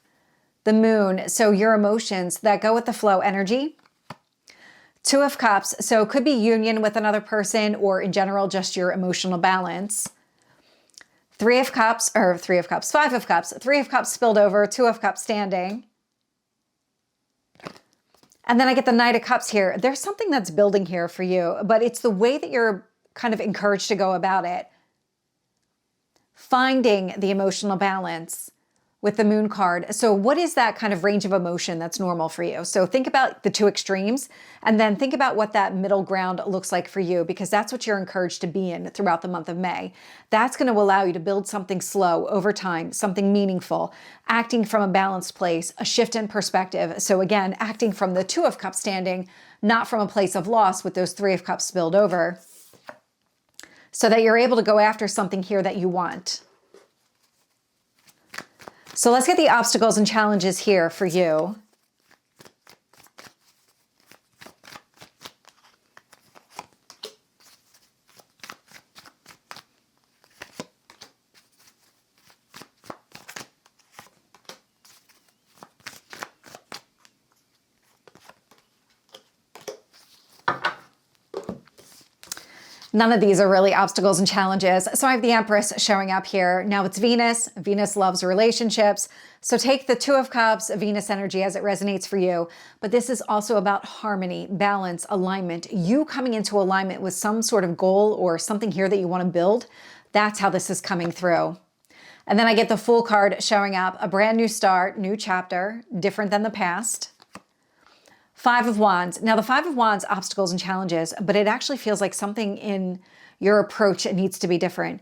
[SPEAKER 1] The Moon, so your emotions that go with the flow energy. 2 of Cups, so it could be union with another person, or in general, just your emotional balance. 3 of Cups, 5 of Cups, 3 of Cups spilled over, 2 of Cups standing. And then I get the Knight of Cups here. There's something that's building here for you, but it's the way that you're kind of encouraged to go about it. Finding the emotional balance with the Moon card. So what is that kind of range of emotion that's normal for you? So think about the 2 extremes, and then think about what that middle ground looks like for you, because that's what you're encouraged to be in throughout the month of May. That's going to allow you to build something slow over time, something meaningful, acting from a balanced place, a shift in perspective. So again, acting from the 2 of Cups standing, not from a place of loss with those 3 of Cups spilled over, so that you're able to go after something here that you want. So let's get the obstacles and challenges here for you. None of these are really obstacles and challenges. So I have the Empress showing up here. Now it's Venus. Venus loves relationships. So take the 2 of Cups, Venus energy as it resonates for you. But this is also about harmony, balance, alignment. You coming into alignment with some sort of goal or something here that you want to build. That's how this is coming through. And then I get the Fool card showing up. A brand new start, new chapter, different than the past. 5 of Wands. Now the 5 of Wands, obstacles and challenges, but it actually feels like something in your approach needs to be different.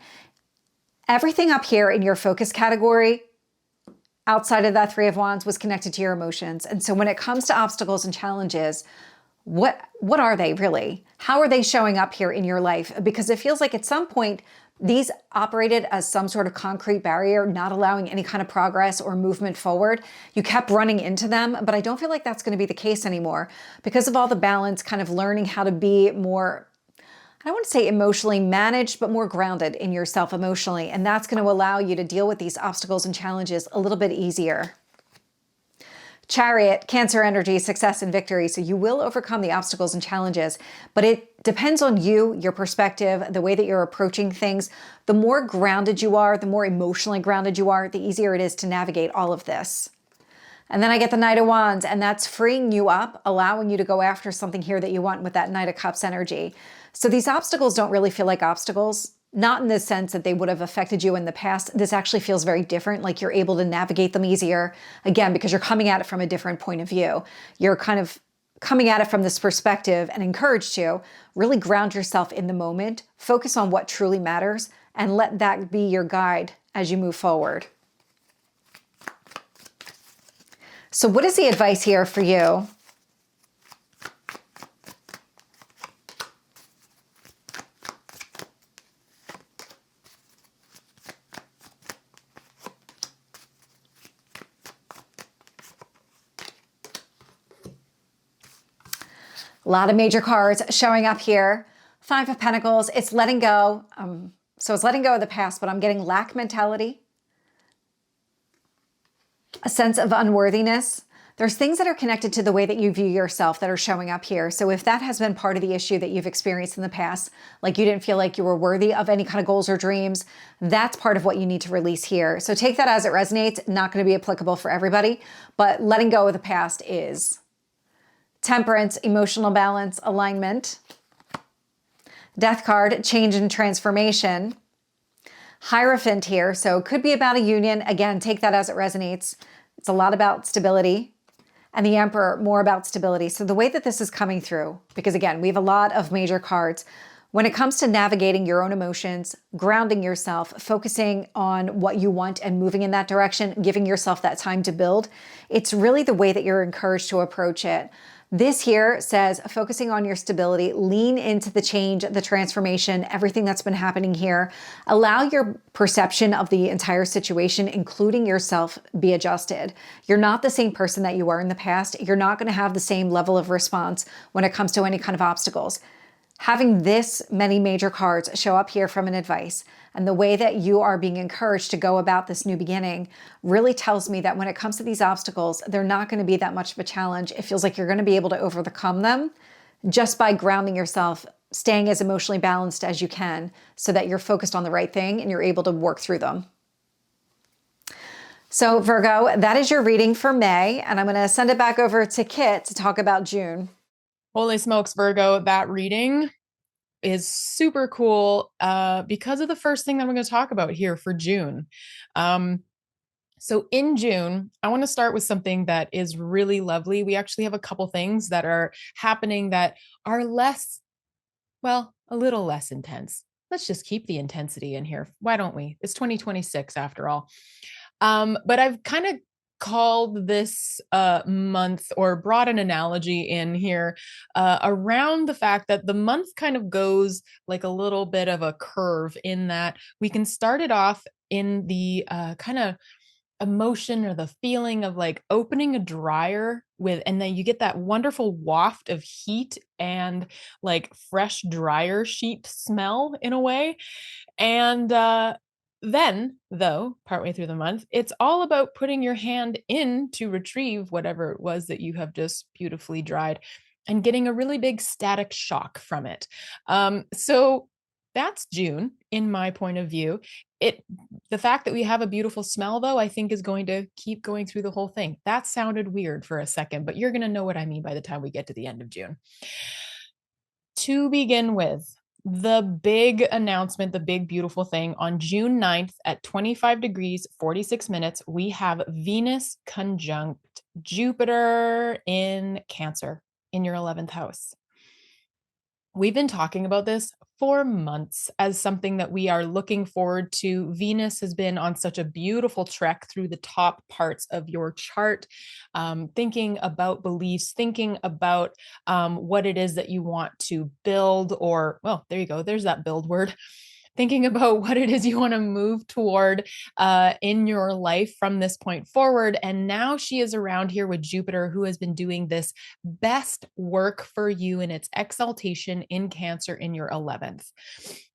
[SPEAKER 1] Everything up here in your focus category outside of that 3 of Wands was connected to your emotions. And so when it comes to obstacles and challenges, what are they really? How are they showing up here in your life? Because it feels like at some point, these operated as some sort of concrete barrier, not allowing any kind of progress or movement forward. You kept running into them, but I don't feel like that's going to be the case anymore because of all the balance, kind of learning how to be more, I don't want to say emotionally managed, but more grounded in yourself emotionally. And that's going to allow you to deal with these obstacles and challenges a little bit easier. Chariot, Cancer energy, success and victory. So you will overcome the obstacles and challenges, but it depends on you, your perspective, the way that you're approaching things. The more grounded you are, the more emotionally grounded you are, the easier it is to navigate all of this. And then I get the Knight of Wands, and that's freeing you up, allowing you to go after something here that you want with that Knight of Cups energy. So these obstacles don't really feel like obstacles. Not in the sense that they would have affected you in the past. This actually feels very different, like you're able to navigate them easier, again, because you're coming at it from a different point of view. You're kind of coming at it from this perspective and encouraged to really ground yourself in the moment, focus on what truly matters, and let that be your guide as you move forward. So what is the advice here for you? A lot of major cards showing up here. Five of Pentacles, it's letting go. So it's letting go of the past, but I'm getting lack mentality, a sense of unworthiness. There's things that are connected to the way that you view yourself that are showing up here. So if that has been part of the issue that you've experienced in the past, like you didn't feel like you were worthy of any kind of goals or dreams, that's part of what you need to release here. So take that as it resonates. Not going to be applicable for everybody, but letting go of the past is. Temperance, emotional balance, alignment. Death card, change and transformation. Hierophant here, so could be about a union. Again, take that as it resonates. It's a lot about stability. And the Emperor, more about stability. So the way that this is coming through, because again, we have a lot of major cards. When it comes to navigating your own emotions, grounding yourself, focusing on what you want and moving in that direction, giving yourself that time to build, it's really the way that you're encouraged to approach it. This here says focusing on your stability, lean into the change, the transformation, everything that's been happening here. Allow your perception of the entire situation, including yourself, be adjusted. You're not the same person that you were in the past. You're not going to have the same level of response when it comes to any kind of obstacles. Having this many major cards show up here from an advice and the way that you are being encouraged to go about this new beginning really tells me that when it comes to these obstacles, they're not going to be that much of a challenge. It feels like you're going to be able to overcome them just by grounding yourself, staying as emotionally balanced as you can so that you're focused on the right thing and you're able to work through them. So Virgo, that is your reading for May, and I'm going to send it back over to Kitt to talk about June.
[SPEAKER 2] Holy smokes, Virgo, that reading is super cool because of the first thing that we're going to talk about here for June. So in June, I want to start with something that is really lovely. We actually have a couple things that are happening that are less, well, a little less intense. Let's just keep the intensity in here. Why don't we? It's 2026 after all. But I've kind of called this month, or brought an analogy in here around the fact that the month kind of goes like a little bit of a curve, in that we can start it off in the kind of emotion or the feeling of like opening a dryer with, and then you get that wonderful waft of heat and like fresh dryer sheet smell in a way. And then, though, partway through the month, it's all about putting your hand in to retrieve whatever it was that you have just beautifully dried and getting a really big static shock from it. So that's June, in my point of view. The fact that we have a beautiful smell, though, I think is going to keep going through the whole thing. That sounded weird for a second, but you're going to know what I mean by the time we get to the end of June. To begin with, the big announcement, the big beautiful thing, on June 9th at 25 degrees, 46 minutes, we have Venus conjunct Jupiter in Cancer in your 11th house. We've been talking about this for months as something that we are looking forward to. Venus has been on such a beautiful trek through the top parts of your chart, thinking about beliefs, thinking about what it is that you want to build, or, well, there you go. There's that build word. Thinking about what it is you want to move toward in your life from this point forward. And now she is around here with Jupiter, who has been doing this best work for you in its exaltation in Cancer in your 11th.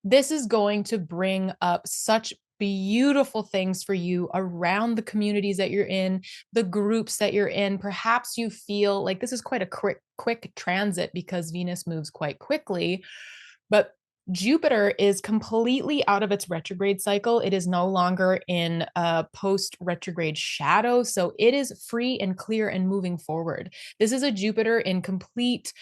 [SPEAKER 2] This is going to bring up such beautiful things for you around the communities that you're in, the groups that you're in. Perhaps you feel like this is quite a quick transit because Venus moves quite quickly, but Jupiter is completely out of its retrograde cycle. It is no longer in a post-retrograde shadow. So it is free and clear and moving forward. This is a Jupiter in complete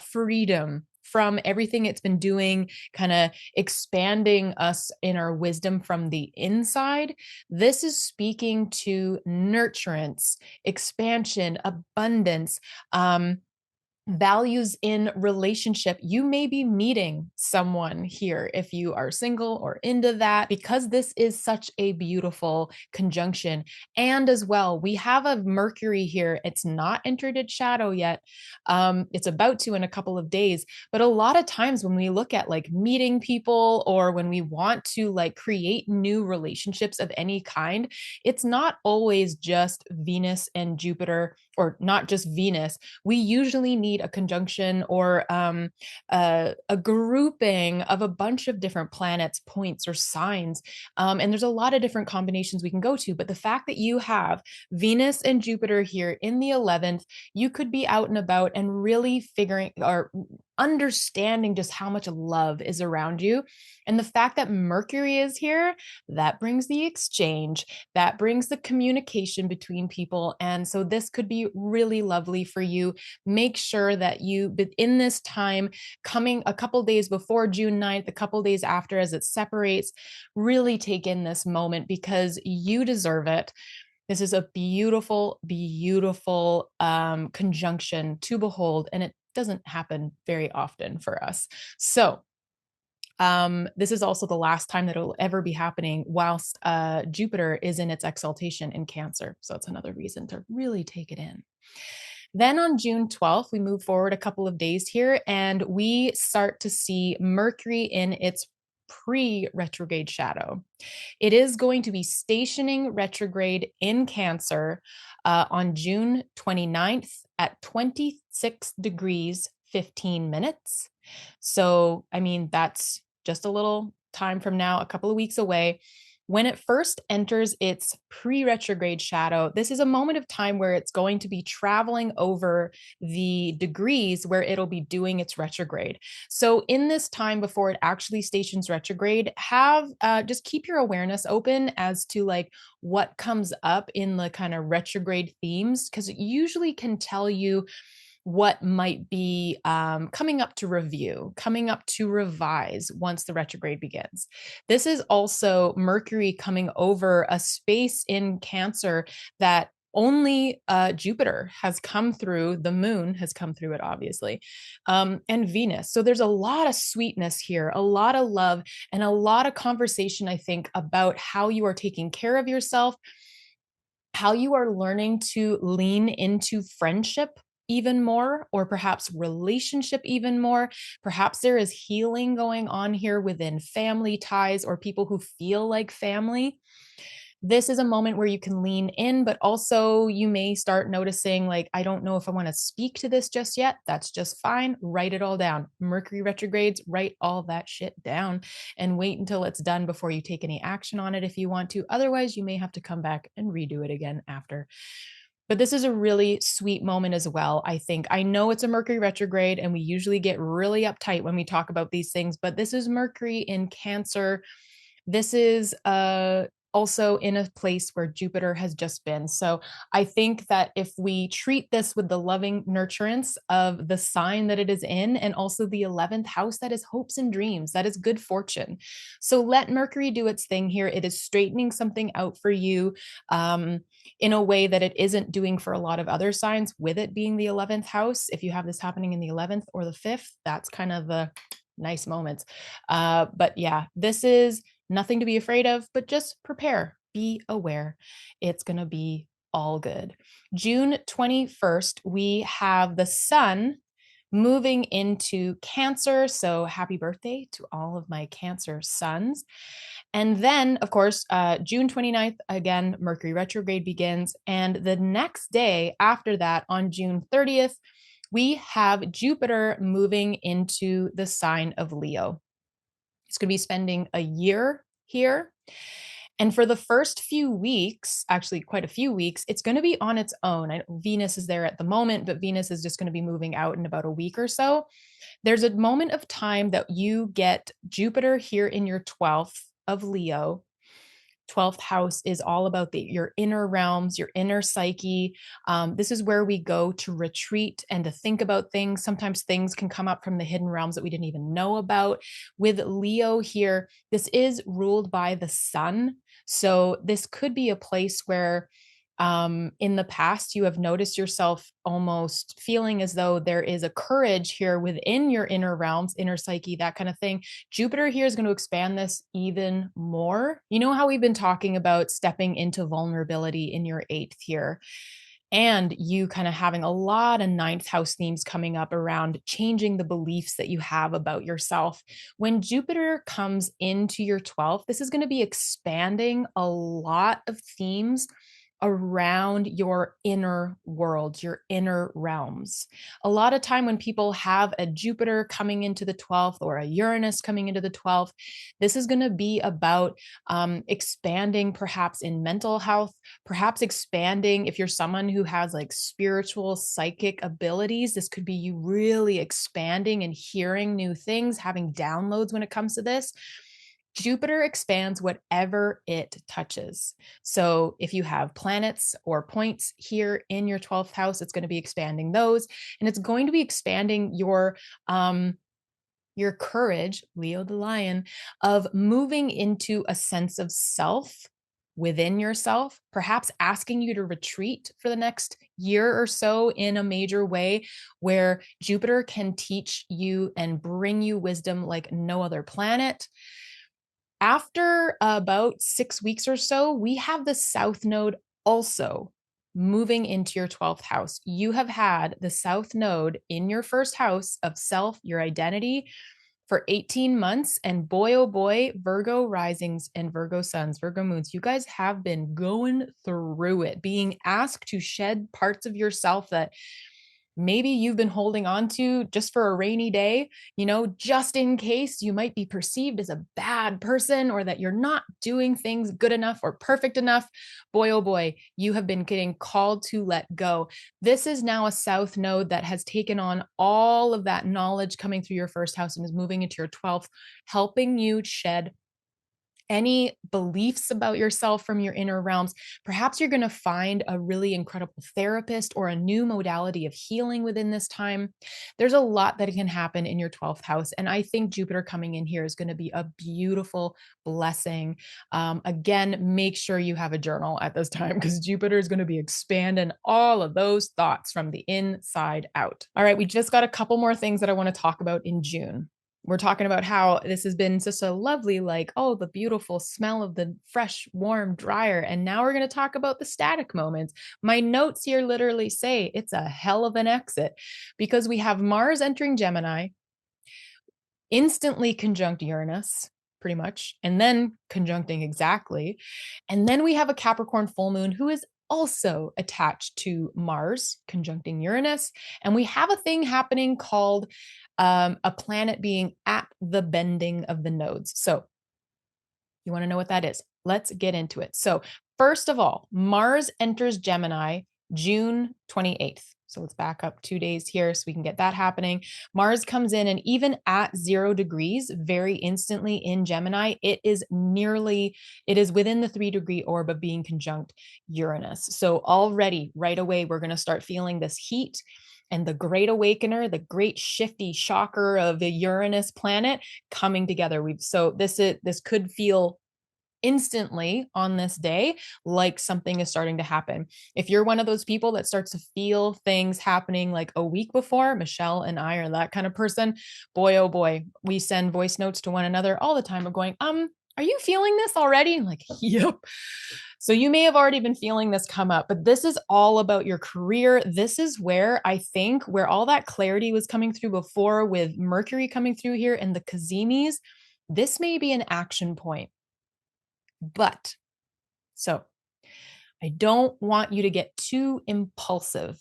[SPEAKER 2] freedom from everything it's been doing, kind of expanding us in our wisdom from the inside. This is speaking to nurturance, expansion, abundance, values in relationship. You may be meeting someone here if you are single or into that, because this is such a beautiful conjunction. And as well, we have a Mercury here. It's not entered its shadow yet. It's about to in a couple of days. But a lot of times when we look at like meeting people, or when we want to like create new relationships of any kind, it's not always just Venus and Jupiter or not just Venus, we usually need a conjunction or a grouping of a bunch of different planets, points, or signs. And there's a lot of different combinations we can go to. But the fact that you have Venus and Jupiter here in the 11th, you could be out and about and really figuring or understanding just how much love is around you. And the fact that Mercury is here, that brings the exchange, that brings the communication between people. And so this could be really lovely for you. Make sure that you, in this time, coming a couple days before June 9th, a couple days after as it separates, really take in this moment because you deserve it. This is a beautiful, beautiful conjunction to behold, and it doesn't happen very often for us. So this is also the last time that it will ever be happening whilst Jupiter is in its exaltation in Cancer. So it's another reason to really take it in. Then on June 12th, we move forward a couple of days here and we start to see Mercury in its pre-retrograde shadow. It is going to be stationing retrograde in Cancer on June 29th at 26 degrees 15 minutes. So, I mean, that's just a little time from now, a couple of weeks away. When it first enters its pre-retrograde shadow, this is a moment of time where it's going to be traveling over the degrees where it'll be doing its retrograde. So in this time before it actually stations retrograde, have just keep your awareness open as to like what comes up in the kind of retrograde themes, because it usually can tell you what might be coming up to review, coming up to revise once the retrograde begins. This is also Mercury coming over a space in Cancer that only Jupiter has come through, the moon has come through it, obviously, and Venus. So there's a lot of sweetness here, a lot of love, and a lot of conversation, I think, about how you are taking care of yourself, how you are learning to lean into friendship even more, or perhaps relationship even more. Perhaps there is healing going on here within family ties or people who feel like family. This is a moment where you can lean in, but also you may start noticing, like, I don't know if I want to speak to this just yet. That's just fine. Write it all down. Mercury retrogrades, write all that shit down and wait until it's done before you take any action on it if you want to. Otherwise, you may have to come back and redo it again after. But this is a really sweet moment as well, I think. I know it's a Mercury retrograde, and we usually get really uptight when we talk about these things, but this is Mercury in Cancer. This is also in a place where Jupiter has just been. So I think that if we treat this with the loving nurturance of the sign that it is in, and also the 11th house, that is hopes and dreams, that is good fortune. So let Mercury do its thing here. It is straightening something out for you in a way that it isn't doing for a lot of other signs, with it being the 11th house. If you have this happening in the 11th or the 5th, that's kind of the nice moments. But yeah, this is nothing to be afraid of, but just prepare, be aware. It's going to be all good. June 21st, we have the sun moving into Cancer. So happy birthday to all of my Cancer suns. And then, of course, June 29th, again, Mercury retrograde begins. And the next day after that, on June 30th, we have Jupiter moving into the sign of Leo. It's going to be spending a year here. And for the first few weeks, actually quite a few weeks, it's going to be on its own. Venus is there at the moment, but Venus is just going to be moving out in about a week or so. There's a moment of time that you get Jupiter here in your 12th of Leo. 12th house is all about your inner realms, your inner psyche. This is where we go to retreat and to think about things. Sometimes things can come up from the hidden realms that we didn't even know about. With Leo here, this is ruled by the sun. So this could be a place where in the past, you have noticed yourself almost feeling as though there is a courage here within your inner realms, inner psyche, that kind of thing. Jupiter here is going to expand this even more. You know how we've been talking about stepping into vulnerability in your 8th here, and you kind of having a lot of 9th house themes coming up around changing the beliefs that you have about yourself. When Jupiter comes into your 12th, this is going to be expanding a lot of themes around your inner world, your inner realms. A lot of time when people have a Jupiter coming into the 12th or a Uranus coming into the 12th, this is going to be about expanding perhaps in mental health, perhaps expanding if you're someone who has like spiritual psychic abilities. This could be you really expanding and hearing new things, having downloads when it comes to this. Jupiter expands whatever it touches. So if you have planets or points here in your 12th house, it's going to be expanding those, and it's going to be expanding your courage, Leo the lion, of moving into a sense of self within yourself, perhaps asking you to retreat for the next year or so in a major way where Jupiter can teach you and bring you wisdom like no other planet. After about 6 weeks or so, we have the South Node also moving into your 12th house. You have had the South Node in your first house of self, your identity, for 18 months. And boy, oh boy, Virgo risings and Virgo suns, Virgo moons, you guys have been going through it, being asked to shed parts of yourself that maybe you've been holding on to just for a rainy day, just in case you might be perceived as a bad person or that you're not doing things good enough or perfect enough. Boy, oh boy, you have been getting called to let go. This is now a South Node that has taken on all of that knowledge coming through your first house and is moving into your 12th, helping you shed any beliefs about yourself from your inner realms. Perhaps you're going to find a really incredible therapist or a new modality of healing within this time. There's a lot that can happen in your 12th house. And I think Jupiter coming in here is going to be a beautiful blessing. Again, make sure you have a journal at this time because Jupiter is going to be expanding all of those thoughts from the inside out. All right, we just got a couple more things that I want to talk about in June. We're talking about how this has been such a lovely, the beautiful smell of the fresh, warm dryer. And now we're going to talk about the static moments. My notes here literally say it's a hell of an exit because we have Mars entering Gemini, instantly conjunct Uranus, pretty much, and then conjuncting exactly. And then we have a Capricorn full moon who is also attached to Mars, conjuncting Uranus. And we have a thing happening called a planet being at the bending of the nodes. So you want to know what that is? Let's get into it. So first of all, Mars enters Gemini June 28th. So let's back up 2 days here so we can get that happening. Mars comes in, and even at 0 degrees, very instantly in Gemini, it is within the 3-degree orb of being conjunct Uranus. So already right away, we're going to start feeling this heat. And the great awakener, the great shifty shocker of the Uranus planet coming together. This could feel instantly on this day like something is starting to happen. If you're one of those people that starts to feel things happening like a week before, Michelle and I are that kind of person. Boy, oh boy, we send voice notes to one another all the time of going, are you feeling this already? I'm like, yep. So you may have already been feeling this come up, but this is all about your career. This is where I think where all that clarity was coming through before with Mercury coming through here and the cazimis, this may be an action point. But so I don't want you to get too impulsive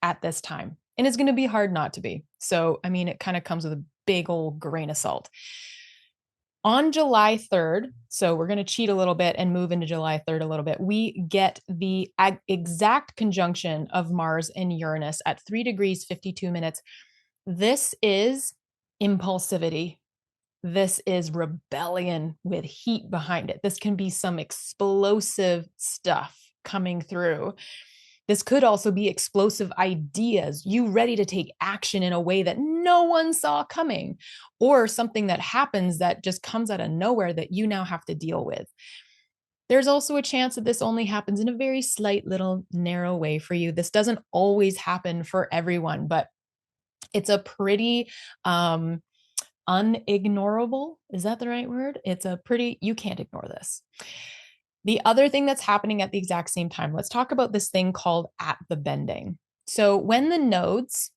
[SPEAKER 2] at this time. And it's going to be hard not to be. So, it kind of comes with a big old grain of salt. On July 3rd, so we're going to cheat a little bit and move into July 3rd a little bit, we get the exact conjunction of Mars and Uranus at 3 degrees, 52 minutes. This is impulsivity. This is rebellion with heat behind it. This can be some explosive stuff coming through. This could also be explosive ideas, you ready to take action in a way that no one saw coming, or something that happens that just comes out of nowhere that you now have to deal with. There's also a chance that this only happens in a very slight little narrow way for you. This doesn't always happen for everyone, but it's a pretty unignorable. Is that the right word? You can't ignore this. The other thing that's happening at the exact same time, let's talk about this thing called at the bending. So when the nodes,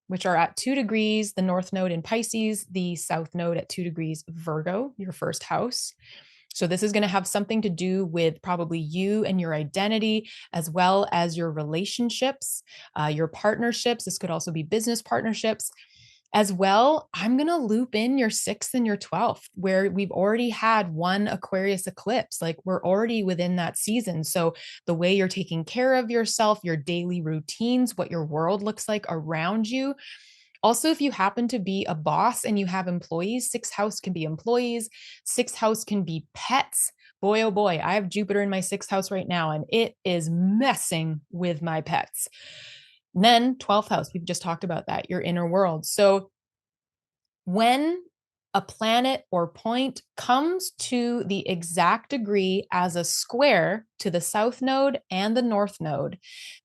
[SPEAKER 2] which are at 2 degrees, the North Node in Pisces, the South Node at 2 degrees Virgo, your first house, So this is going to have something to do with probably you and your identity, as well as your relationships, your partnerships. This could also be business partnerships. As well, I'm going to loop in your 6th and your 12th, where we've already had one Aquarius eclipse. Like we're already within that season. So the way you're taking care of yourself, your daily routines, what your world looks like around you. Also, if you happen to be a boss and you have employees, 6th house can be employees, 6th house can be pets. Boy, oh boy, I have Jupiter in my 6th house right now, and it is messing with my pets. And then 12th house, we've just talked about that, your inner world. So when a planet or point comes to the exact degree as a square to the south node and the north node,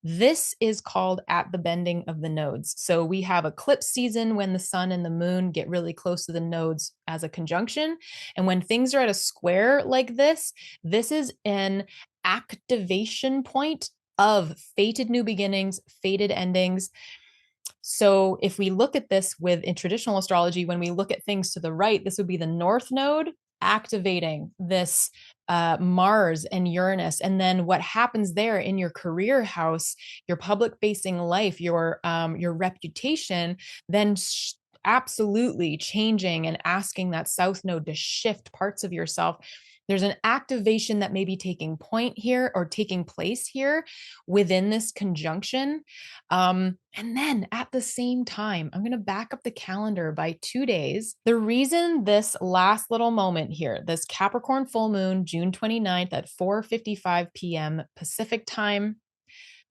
[SPEAKER 2] this is called at the bending of the nodes. So we have eclipse season when the sun and the moon get really close to the nodes as a conjunction. And when things are at a square like this is an activation point of fated new beginnings, fated endings. So if we look at this in traditional astrology, when we look at things to the right, this would be the north node activating this Mars and Uranus. And then what happens there in your career house, your public facing life, your reputation, then absolutely changing and asking that south node to shift parts of yourself. There's an activation that may be taking point here or taking place here within this conjunction. And then at the same time, I'm going to back up the calendar by 2 days. The reason this last little moment here, this Capricorn full moon, June 29th at 4:55 p.m. Pacific time,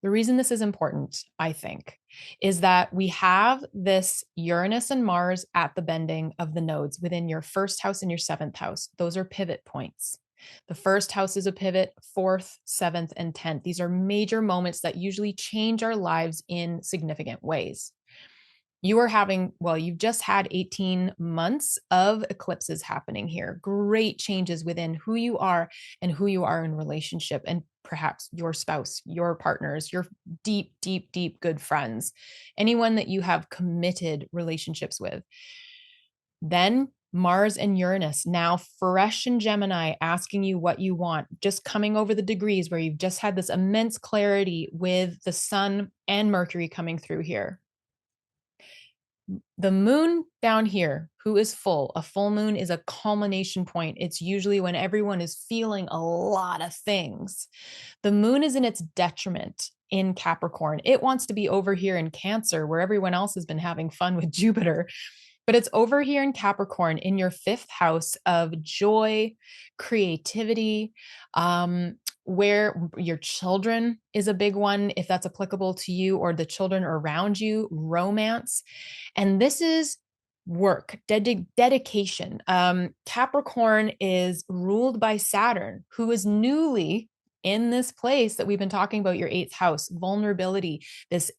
[SPEAKER 2] the reason this is important, I think, is that we have this Uranus and Mars at the bending of the nodes within your 1st house and your 7th house. Those are pivot points. The 1st house is a pivot, 4th, 7th, and 10th. These are major moments that usually change our lives in significant ways. You've just had 18 months of eclipses happening here. Great changes within who you are and who you are in relationship, and perhaps your spouse, your partners, your deep, deep, deep good friends, anyone that you have committed relationships with. Then Mars and Uranus, now fresh in Gemini, asking you what you want, just coming over the degrees where you've just had this immense clarity with the sun and Mercury coming through here. The moon down here, who is full, a full moon is a culmination point. It's usually when everyone is feeling a lot of things. The moon is in its detriment in Capricorn. It wants to be over here in Cancer, where everyone else has been having fun with Jupiter. But it's over here in Capricorn in your 5th house of joy, creativity, where your children is a big one, if that's applicable to you or the children around you, romance. And this is work, dedication. Capricorn is ruled by Saturn, who is newly in this place that we've been talking about, your 8th house, vulnerability, this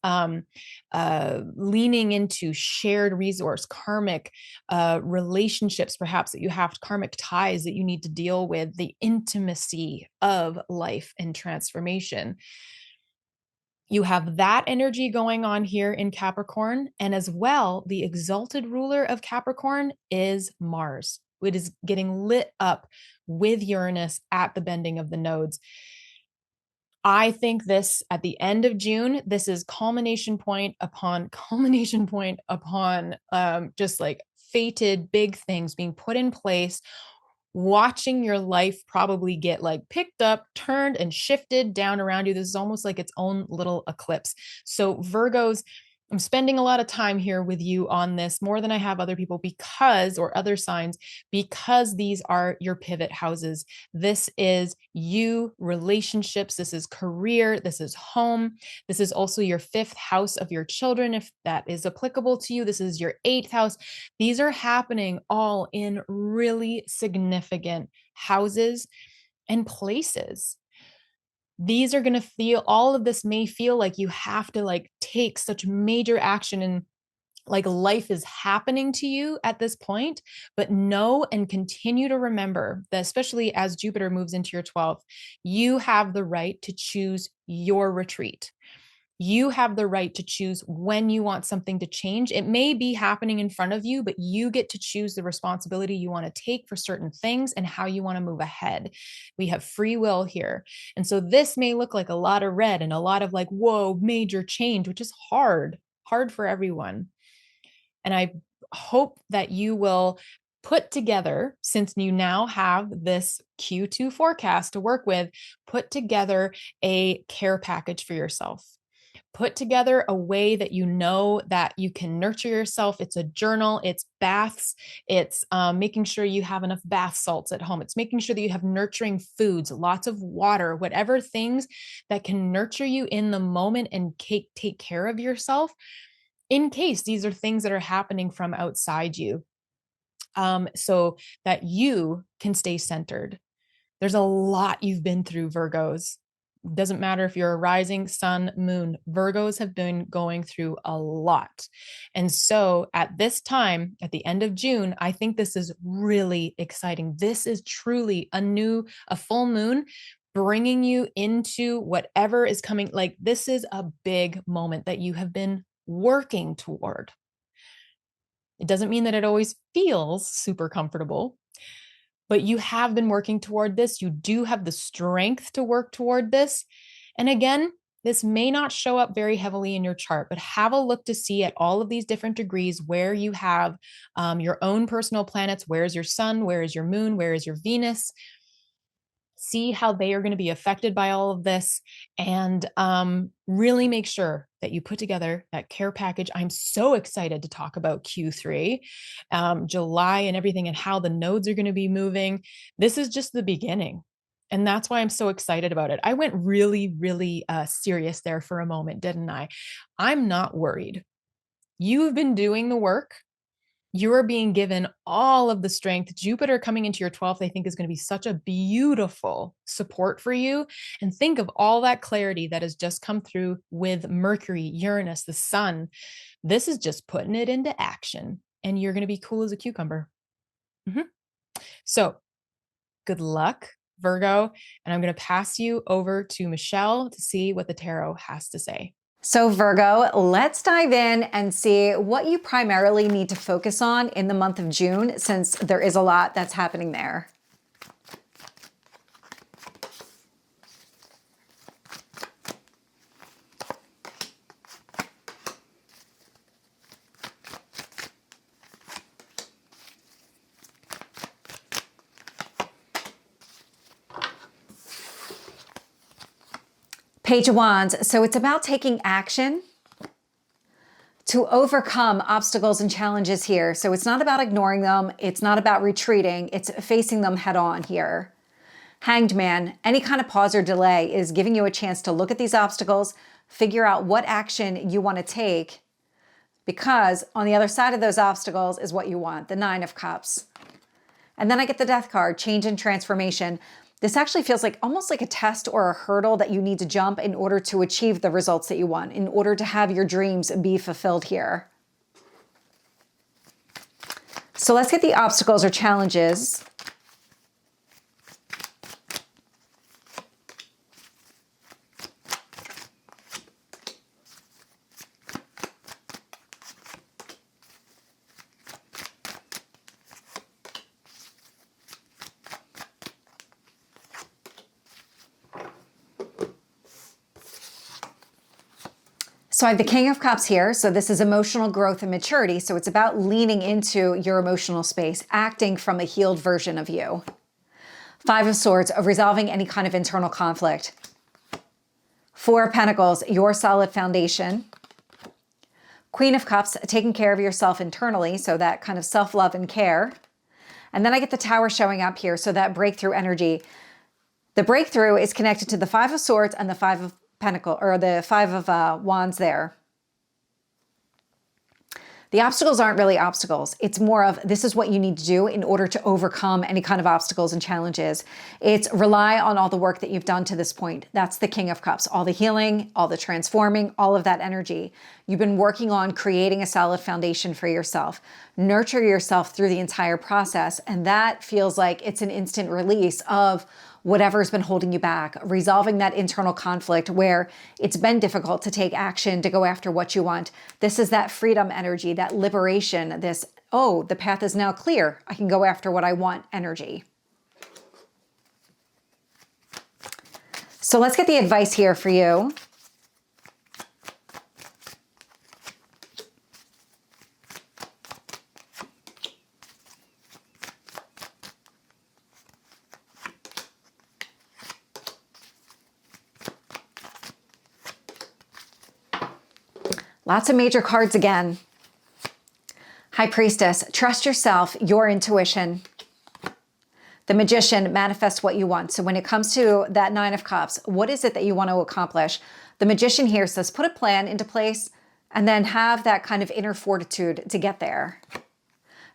[SPEAKER 2] leaning into shared resource, karmic relationships, perhaps that you have, karmic ties that you need to deal with, the intimacy of life and transformation. You have that energy going on here in Capricorn. And as well, the exalted ruler of Capricorn is Mars. It is getting lit up with Uranus at the bending of the nodes. I think this at the end of June, this is culmination point upon culmination point upon just like fated big things being put in place, watching your life probably get like picked up, turned, and shifted down around you. This is almost like its own little eclipse. So Virgos, I'm spending a lot of time here with you on this more than I have other people or other signs, because these are your pivot houses. This is you, relationships. This is career. This is home. This is also your 5th house of your children, if that is applicable to you. This is your 8th house. These are happening all in really significant houses and places. These are going to feel, all of this may feel like you have to like take such major action and like life is happening to you at this point, but know and continue to remember that, especially as Jupiter moves into your 12th, you have the right to choose your retreat. You have the right to choose when you want something to change. It may be happening in front of you, but you get to choose the responsibility you want to take for certain things and how you want to move ahead. We have free will here. And so this may look like a lot of red and a lot of like, whoa, major change, which is hard for everyone. And I hope that you will put together, since you now have this Q2 forecast to work with, put together a care package for yourself. Put together a way that you know that you can nurture yourself. It's a journal, it's baths, it's making sure you have enough bath salts at home. It's making sure that you have nurturing foods, lots of water, whatever things that can nurture you in the moment and take care of yourself in case these are things that are happening from outside you, so that you can stay centered. There's a lot you've been through, Virgos. Doesn't matter if you're a rising sun, moon, Virgos have been going through a lot. And so at this time, at the end of June, I think this is really exciting. This is truly a full moon bringing you into whatever is coming. Like, this is a big moment that you have been working toward. It doesn't mean that it always feels super comfortable, but you have been working toward this. You do have the strength to work toward this. And again, this may not show up very heavily in your chart, but have a look to see at all of these different degrees where you have your own personal planets. Where is your sun? Where is your moon? Where is your Venus? See how they are going to be affected by all of this, and really make sure that you put together that care package. I'm so excited to talk about Q3, July and everything, and how the nodes are going to be moving. This is just the beginning. And that's why I'm so excited about it. I went really, really serious there for a moment, didn't I? I'm not worried. You've been doing the work. You are being given all of the strength. Jupiter coming into your 12th, I think, is going to be such a beautiful support for you. And think of all that clarity that has just come through with Mercury, Uranus, the sun. This is just putting it into action, and you're going to be cool as a cucumber. So good luck, Virgo. And I'm going to pass you over to Michelle to see what the tarot has to say.
[SPEAKER 1] So Virgo, let's dive in and see what you primarily need to focus on in the month of June, since there is a lot that's happening there. Page of Wands. So it's about taking action to overcome obstacles and challenges here. So it's not about ignoring them. It's not about retreating. It's facing them head on here. Hanged Man, any kind of pause or delay is giving you a chance to look at these obstacles, figure out what action you want to take, because on the other side of those obstacles is what you want, the Nine of Cups. And then I get the Death card, change and transformation. This actually feels like almost like a test or a hurdle that you need to jump in order to achieve the results that you want, in order to have your dreams be fulfilled here. So let's get the obstacles or challenges. So I have the King of Cups here. So this is emotional growth and maturity. So it's about leaning into your emotional space, acting from a healed version of you. Five of Swords, of resolving any kind of internal conflict. Four of Pentacles, your solid foundation. Queen of Cups, taking care of yourself internally. So that kind of self-love and care. And then I get the Tower showing up here. So that breakthrough energy. The breakthrough is connected to the Five of Swords and the Five of Pentacle, or the Five of Wands there. The obstacles aren't really obstacles. It's more of, this is what you need to do in order to overcome any kind of obstacles and challenges. It's rely on all the work that you've done to this point. That's the King of Cups, all the healing, all the transforming, all of that energy. You've been working on creating a solid foundation for yourself. Nurture yourself through the entire process. And that feels like it's an instant release of whatever's been holding you back, resolving that internal conflict where it's been difficult to take action to go after what you want. This is that freedom energy, that liberation, this, oh, the path is now clear. I can go after what I want energy. So let's get the advice here for you. Lots of major cards again. High Priestess, trust yourself, your intuition. The Magician, manifest what you want. So when it comes to that Nine of Cups, what is it that you want to accomplish? The Magician here says, put a plan into place and then have that kind of inner fortitude to get there.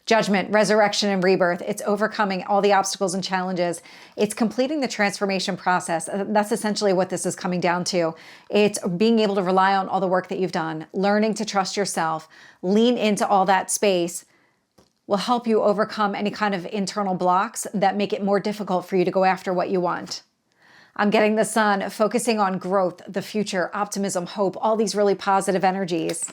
[SPEAKER 1] Judgment, resurrection, and rebirth. It's overcoming all the obstacles and challenges. It's completing the transformation process. That's essentially what this is coming down to. It's being able to rely on all the work that you've done, learning to trust yourself, lean into all that space will help you overcome any kind of internal blocks that make it more difficult for you to go after what you want. I'm getting the Sun, focusing on growth, the future, optimism, hope, all these really positive energies.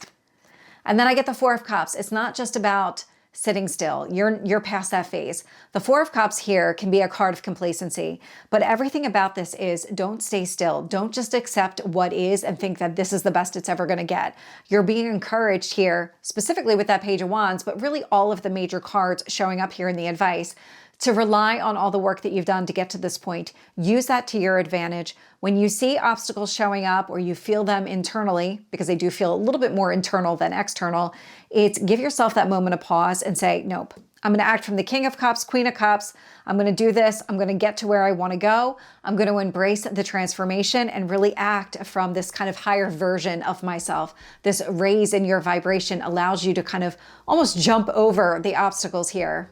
[SPEAKER 1] And then I get the Four of Cups. It's not just about sitting still. You're past that phase. The Four of Cups here can be a card of complacency, but everything about this is don't stay still. Don't just accept what is and think that this is the best it's ever going to get. You're being encouraged here, specifically with that Page of Wands, but really all of the major cards showing up here in the advice, to rely on all the work that you've done to get to this point. Use that to your advantage. When you see obstacles showing up or you feel them internally, because they do feel a little bit more internal than external, it's give yourself that moment of pause and say, nope, I'm going to act from the King of Cups, Queen of Cups. I'm going to do this. I'm going to get to where I want to go. I'm going to embrace the transformation and really act from this kind of higher version of myself. This raise in your vibration allows you to kind of almost jump over the obstacles here.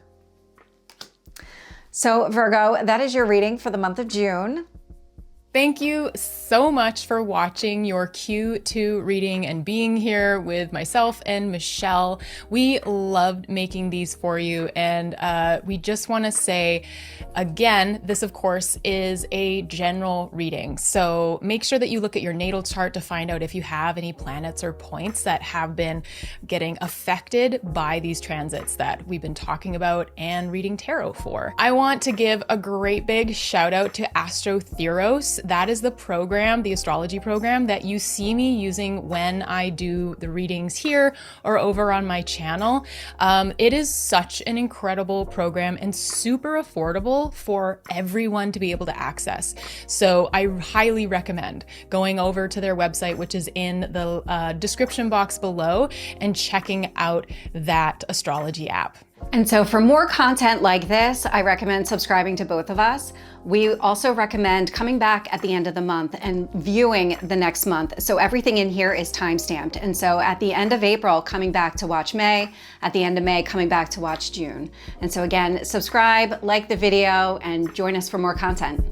[SPEAKER 1] So Virgo, that is your reading for the month of June.
[SPEAKER 2] Thank you so much for watching your Q2 reading and being here with myself and Michelle. We loved making these for you, and we just want to say, again, this of course is a general reading. So make sure that you look at your natal chart to find out if you have any planets or points that have been getting affected by these transits that we've been talking about and reading tarot for. I want to give a great big shout out to Astrotheros. That is the program, the astrology program that you see me using when I do the readings here or over on my channel. It is such an incredible program and super affordable for everyone to be able to access. So I highly recommend going over to their website, which is in the description box below, and checking out that astrology app.
[SPEAKER 1] And so for more content like this, I recommend subscribing to both of us. We also recommend coming back at the end of the month and viewing the next month. So everything in here is time-stamped. And so at the end of April, coming back to watch May, at the end of May, coming back to watch June. And so again, subscribe, like the video, and join us for more content.